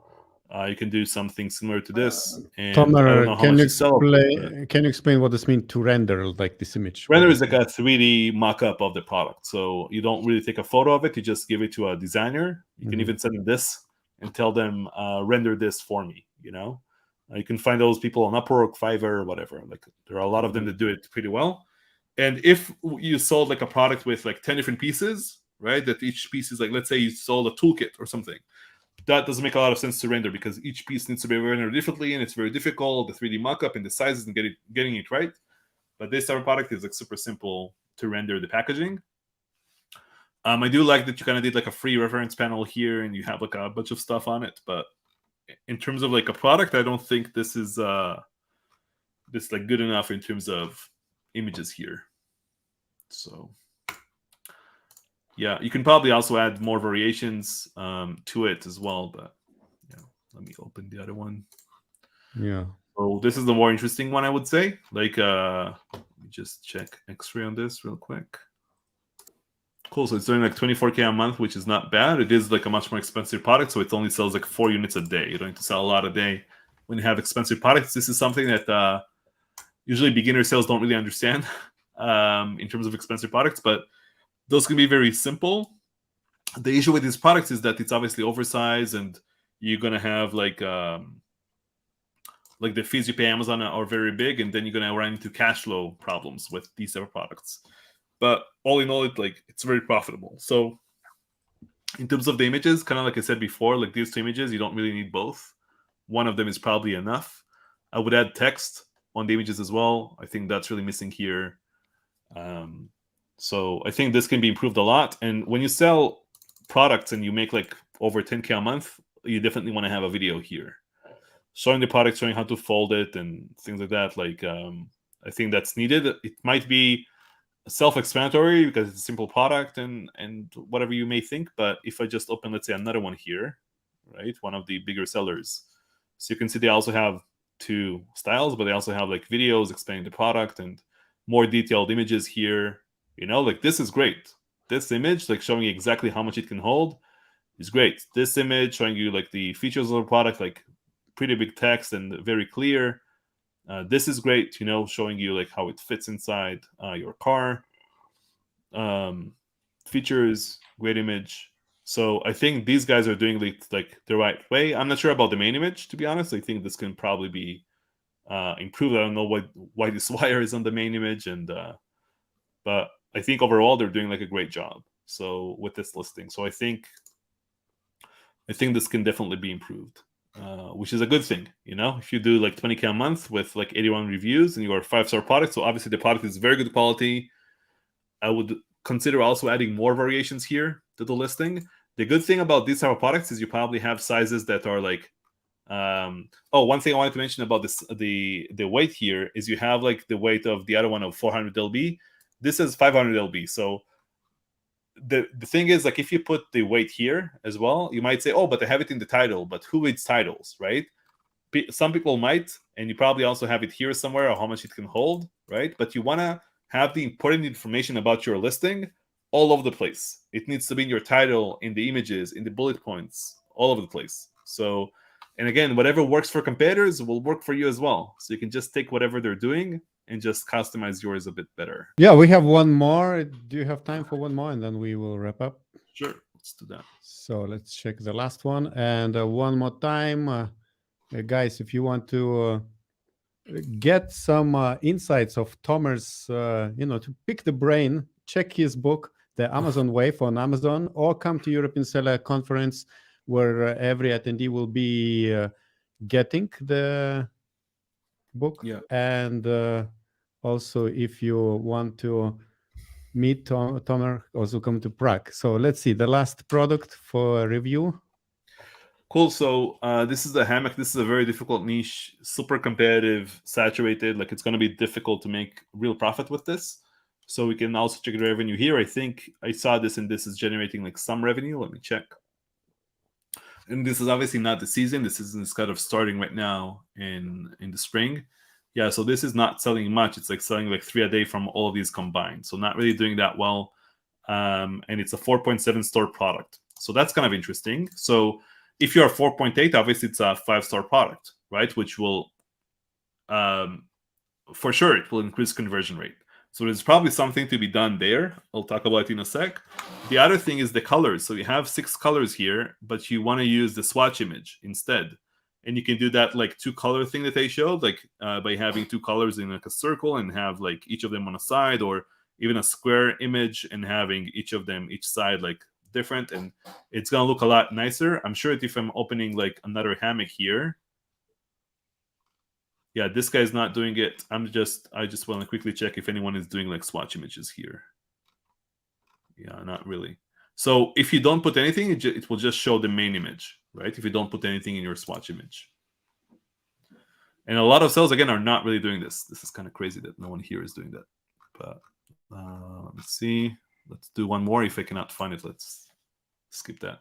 you can do something similar to this. And Tomer, I don't know how much to sell. Can you explain what this means to render like this image? Render is like a 3D mock-up of the product. So you don't really take a photo of it. You just give it to a designer. You can even send them this and tell them, render this for me, you know? You can find those people on Upwork, Fiverr, whatever. Like there are a lot of them that do it pretty well. And if you sold like a product with like 10 different pieces, right? That each piece is like, let's say you sold a toolkit or something. That doesn't make a lot of sense to render because each piece needs to be rendered differently and it's very difficult, the 3D mockup and the sizes and getting it right. But this type of product is like super simple to render the packaging. I do like that you kind of did like a free reference panel here and you have like a bunch of stuff on it. But in terms of like a product, I don't think this is this like good enough in terms of images here. So yeah, you can probably also add more variations to it as well. But yeah, let me open the other one. Yeah. So this is the more interesting one, I would say. Like, let me just check X-ray on this real quick. Cool. So it's doing like 24K a month, which is not bad. It is like a much more expensive product, so it only sells like 4 units a day. You don't need to sell a lot a day when you have expensive products. This is something that usually beginner sales don't really understand in terms of expensive products, but those can be very simple. The issue with these products is that it's obviously oversized, and you're gonna have like the fees you pay Amazon are very big, and then you're gonna run into cash flow problems with these type of products. But all in all, it's very profitable. So in terms of the images, kind of like I said before, like these two images, you don't really need both. One of them is probably enough. I would add text on the images as well. I think that's really missing here. So I think this can be improved a lot. And when you sell products and you make like over 10K a month, you definitely want to have a video here showing the product, showing how to fold it and things like that. Like, I think that's needed. It might be self-explanatory because it's a simple product and whatever you may think. But if I just open, let's say, another one here, right? One of the bigger sellers. So you can see they also have 2 styles, but they also have like videos explaining the product and more detailed images here. You know, like this is great. This image, like showing you exactly how much it can hold, is great. This image showing you like the features of the product, like pretty big text and very clear. This is great, you know, showing you like how it fits inside your car. Features, great image. So I think these guys are doing like the right way. I'm not sure about the main image, to be honest. I think this can probably be improved. I don't know why this wire is on the main image, and but I think overall they're doing like a great job. So with this listing, so I think this can definitely be improved. Which is a good thing, you know. If you do like 20K a month with like 81 reviews and you are a 5-star product, so obviously the product is very good quality. I would consider also adding more variations here to the listing. The good thing about these type of products is you probably have sizes that are like, one thing I wanted to mention about this, the weight here is you have like the weight of the other one of 400 lb. This is 500 lb. So the thing is, like, if you put the weight here as well, you might say, oh, but I have it in the title. But who reads titles, right? Some people might, and you probably also have it here somewhere, or how much it can hold, right? But you want to have the important information about your listing all over the place. It needs to be in your title, in the images, in the bullet points, all over the place. So, and again, whatever works for competitors will work for you as well. So you can just take whatever they're doing and just customize yours a bit better. Yeah, we have one more. Do you have time for one more? And then we will wrap up. Sure, let's do that. So let's check the last one. And one more time, guys, if you want to get some insights of Tomer's, to pick the brain, check his book, The Amazon Way, on Amazon, or come to European Seller Conference, where every attendee will be getting the book. Yeah. And Also, if you want to meet Tomer, also come to Prague. So let's see the last product for review. Cool. So this is the hammock. This is a very difficult niche, super competitive, saturated. Like it's going to be difficult to make real profit with this. So we can also check the revenue here. I think I saw this, and this is generating like some revenue. Let me check. And this is obviously not the season. This is kind of starting right now in the spring. Yeah, so this is not selling much. It's like selling like 3 a day from all of these combined. So not really doing that well. And it's a 4.7 star product. So that's kind of interesting. So if you're 4.8, obviously it's a 5-star product, right? Which will, for sure, it will increase conversion rate. So there's probably something to be done there. I'll talk about it in a sec. The other thing is the colors. So you have 6 colors here, but you want to use the swatch image instead. And you can do that like 2-color thing that I showed, like by having 2 colors in like a circle and have like each of them on a side, or even a square image and having each of them each side like different, and it's gonna look a lot nicer. I'm sure that if I'm opening like another hammock here, yeah, this guy's not doing it. I just want to quickly check if anyone is doing like swatch images here. Yeah, not really. So if you don't put anything, it will just show the main image, right? If you don't put anything in your swatch image. And a lot of cells, again, are not really doing this. This is kind of crazy that no one here is doing that. But let's see. Let's do one more. If I cannot find it, let's skip that.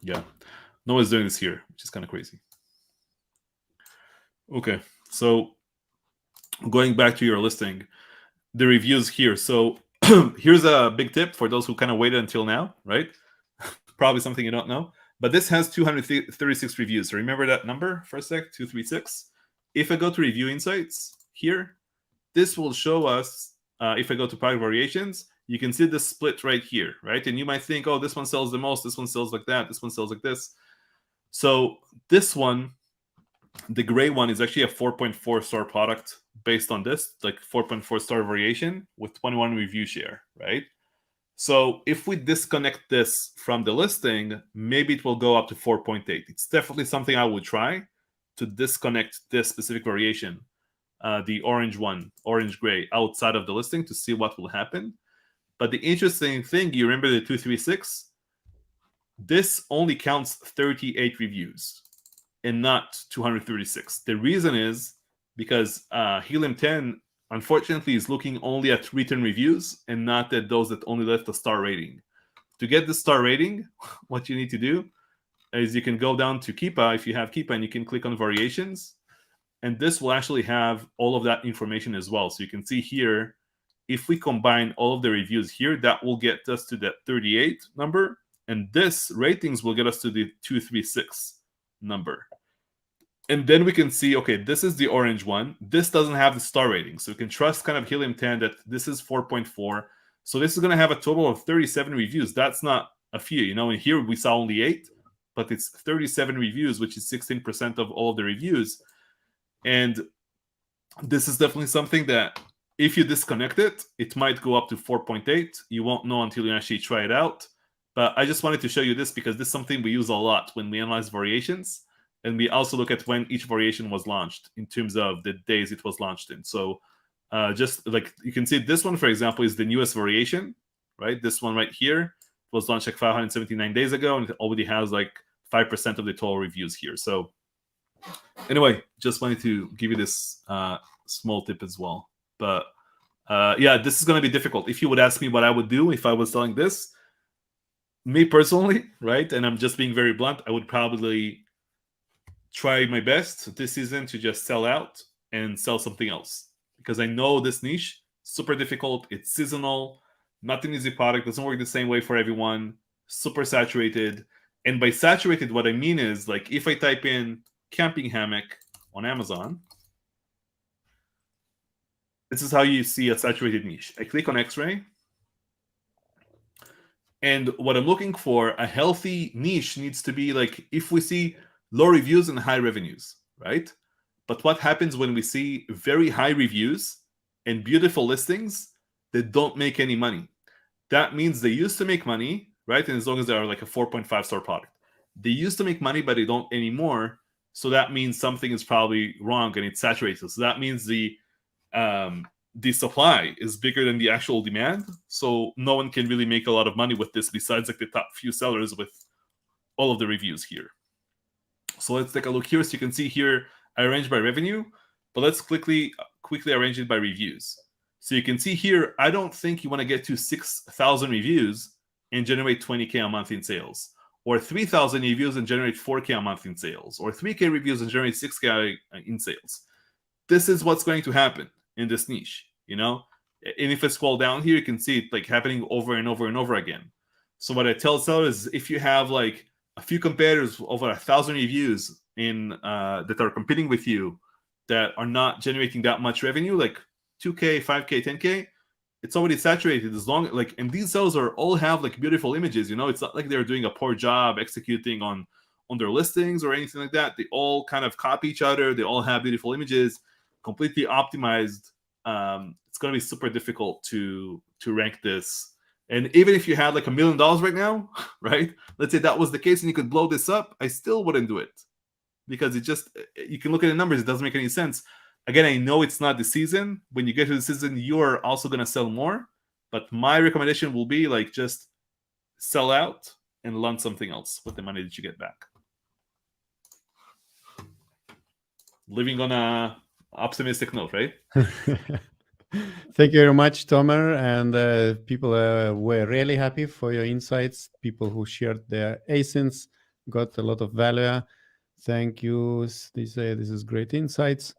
Yeah, no one's doing this here, which is kind of crazy. Okay, so going back to your listing, the reviews here. So here's a big tip for those who kind of waited until now, right? Probably something you don't know. But this has 236 reviews. So remember that number for a sec, 236. If I go to Review Insights here, this will show us, if I go to product variations, you can see the split right here, right? And you might think, oh, this one sells the most, this one sells like that, this one sells like this. So this one, the gray one, is actually a 4.4 star product based on this, like 4.4 star variation with 21 review share, right? So if we disconnect this from the listing, maybe it will go up to 4.8. It's definitely something I would try, to disconnect this specific variation, the orange one, orange gray, outside of the listing to see what will happen. But the interesting thing, you remember the 236? This only counts 38 reviews and not 236. The reason is because Helium 10, unfortunately, is looking only at written reviews and not at those that only left a star rating. To get the star rating, what you need to do is you can go down to Keepa, if you have Keepa, and you can click on variations. And this will actually have all of that information as well. So you can see here, if we combine all of the reviews here, that will get us to that 38 number. And this ratings will get us to the 236 number. And then we can see, okay, this is the orange one. This doesn't have the star rating. So we can trust kind of Helium 10 that this is 4.4. So this is going to have a total of 37 reviews. That's not a few. You know, in here we saw only 8, but it's 37 reviews, which is 16% of all of the reviews. And this is definitely something that if you disconnect it, it might go up to 4.8. You won't know until you actually try it out. But I just wanted to show you this because this is something we use a lot when we analyze variations. And we also look at when each variation was launched in terms of the days it was launched in. So just like you can see, this one, for example, is the newest variation, right? This one right here was launched like 579 days ago, and it already has like 5% of the total reviews here. So anyway, just wanted to give you this small tip as well. But yeah, this is going to be difficult. If you would ask me what I would do if I was selling this, me personally, right? And I'm just being very blunt, I would probably try my best this season to just sell out and sell something else. Because I know this niche, super difficult, it's seasonal, not an easy product, doesn't work the same way for everyone, super saturated. And by saturated, what I mean is, like, if I type in camping hammock on Amazon, this is how you see a saturated niche. I click on X-ray, and what I'm looking for, a healthy niche needs to be like, if we see low reviews and high revenues, right? But what happens when we see very high reviews and beautiful listings that don't make any money? That means they used to make money, right? And as long as they are like a 4.5 star product, they used to make money, but they don't anymore. So that means something is probably wrong and it's saturated. So that means the the supply is bigger than the actual demand, so no one can really make a lot of money with this besides like the top few sellers with all of the reviews here. So let's take a look here. So you can see here I arranged by revenue, but let's quickly arrange it by reviews. So you can see here, I don't think you want to get to 6,000 reviews and generate 20K a month in sales, or 3,000 reviews and generate 4K a month in sales, or 3K reviews and generate 6K in sales. This is what's going to happen in this niche, you know? And if I scroll down here, you can see it like happening over and over and over again. So what I tell sellers is if you have like a few competitors over 1,000 reviews in that are competing with you that are not generating that much revenue, like 2K, 5K, 10K, it's already saturated. As long like, and these sellers are all have like beautiful images, you know, it's not like they're doing a poor job executing on their listings or anything like that. They all kind of copy each other. They all have beautiful images, completely optimized. It's going to be super difficult to rank this. And even if you had like $1 million right now, right? Let's say that was the case and you could blow this up, I still wouldn't do it because it just, you can look at the numbers. It doesn't make any sense. Again, I know it's not the season. When you get to the season, you're also going to sell more. But my recommendation will be like just sell out and launch something else with the money that you get back. Living on a optimistic note, right? Thank you very much, Tomer. And people were really happy for your insights. People who shared their ASINs got a lot of value. Thank you. They say this is great insights.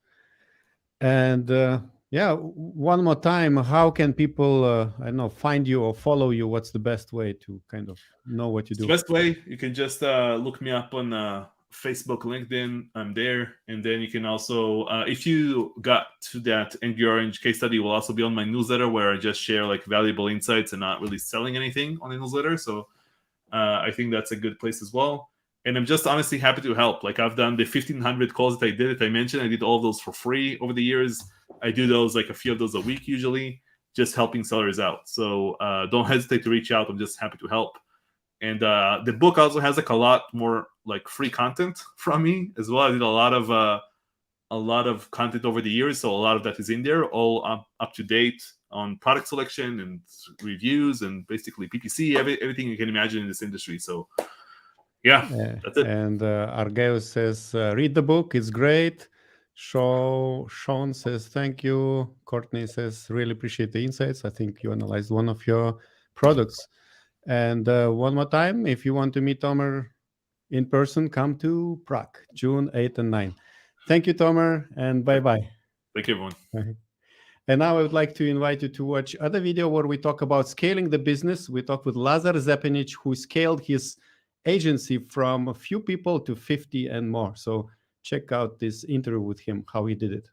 And yeah, one more time, how can people, I don't know, find you or follow you? What's the best way to kind of know what you do? The best way, you can just look me up on Facebook, LinkedIn. I'm there. And then you can also, if you got to that Angry Orange case study, will also be on my newsletter where I just share like valuable insights and not really selling anything on the newsletter. So I think that's a good place as well. And I'm just honestly happy to help. Like I've done the 1,500 calls that I did, that I mentioned. I did all of those for free over the years. I do those, like a few of those a week usually, just helping sellers out. So don't hesitate to reach out. I'm just happy to help. And the book also has like a lot more like free content from me as well. I did a lot of content over the years, so a lot of that is in there, all up to date on product selection and reviews and basically PPC, everything you can imagine in this industry. So yeah, that's it. And Argeus says, read the book, it's great. Sean says, thank you. Courtney says, really appreciate the insights. I think you analyzed one of your products. And one more time, if you want to meet Tomer in person, come to Prague, June 8 and 9. Thank you, Tomer, and bye-bye. Thank you, everyone. And now I would like to invite you to watch other video where we talk about scaling the business. We talk with Lazar Zepinic, who scaled his agency from a few people to 50 and more. So check out this interview with him, how he did it.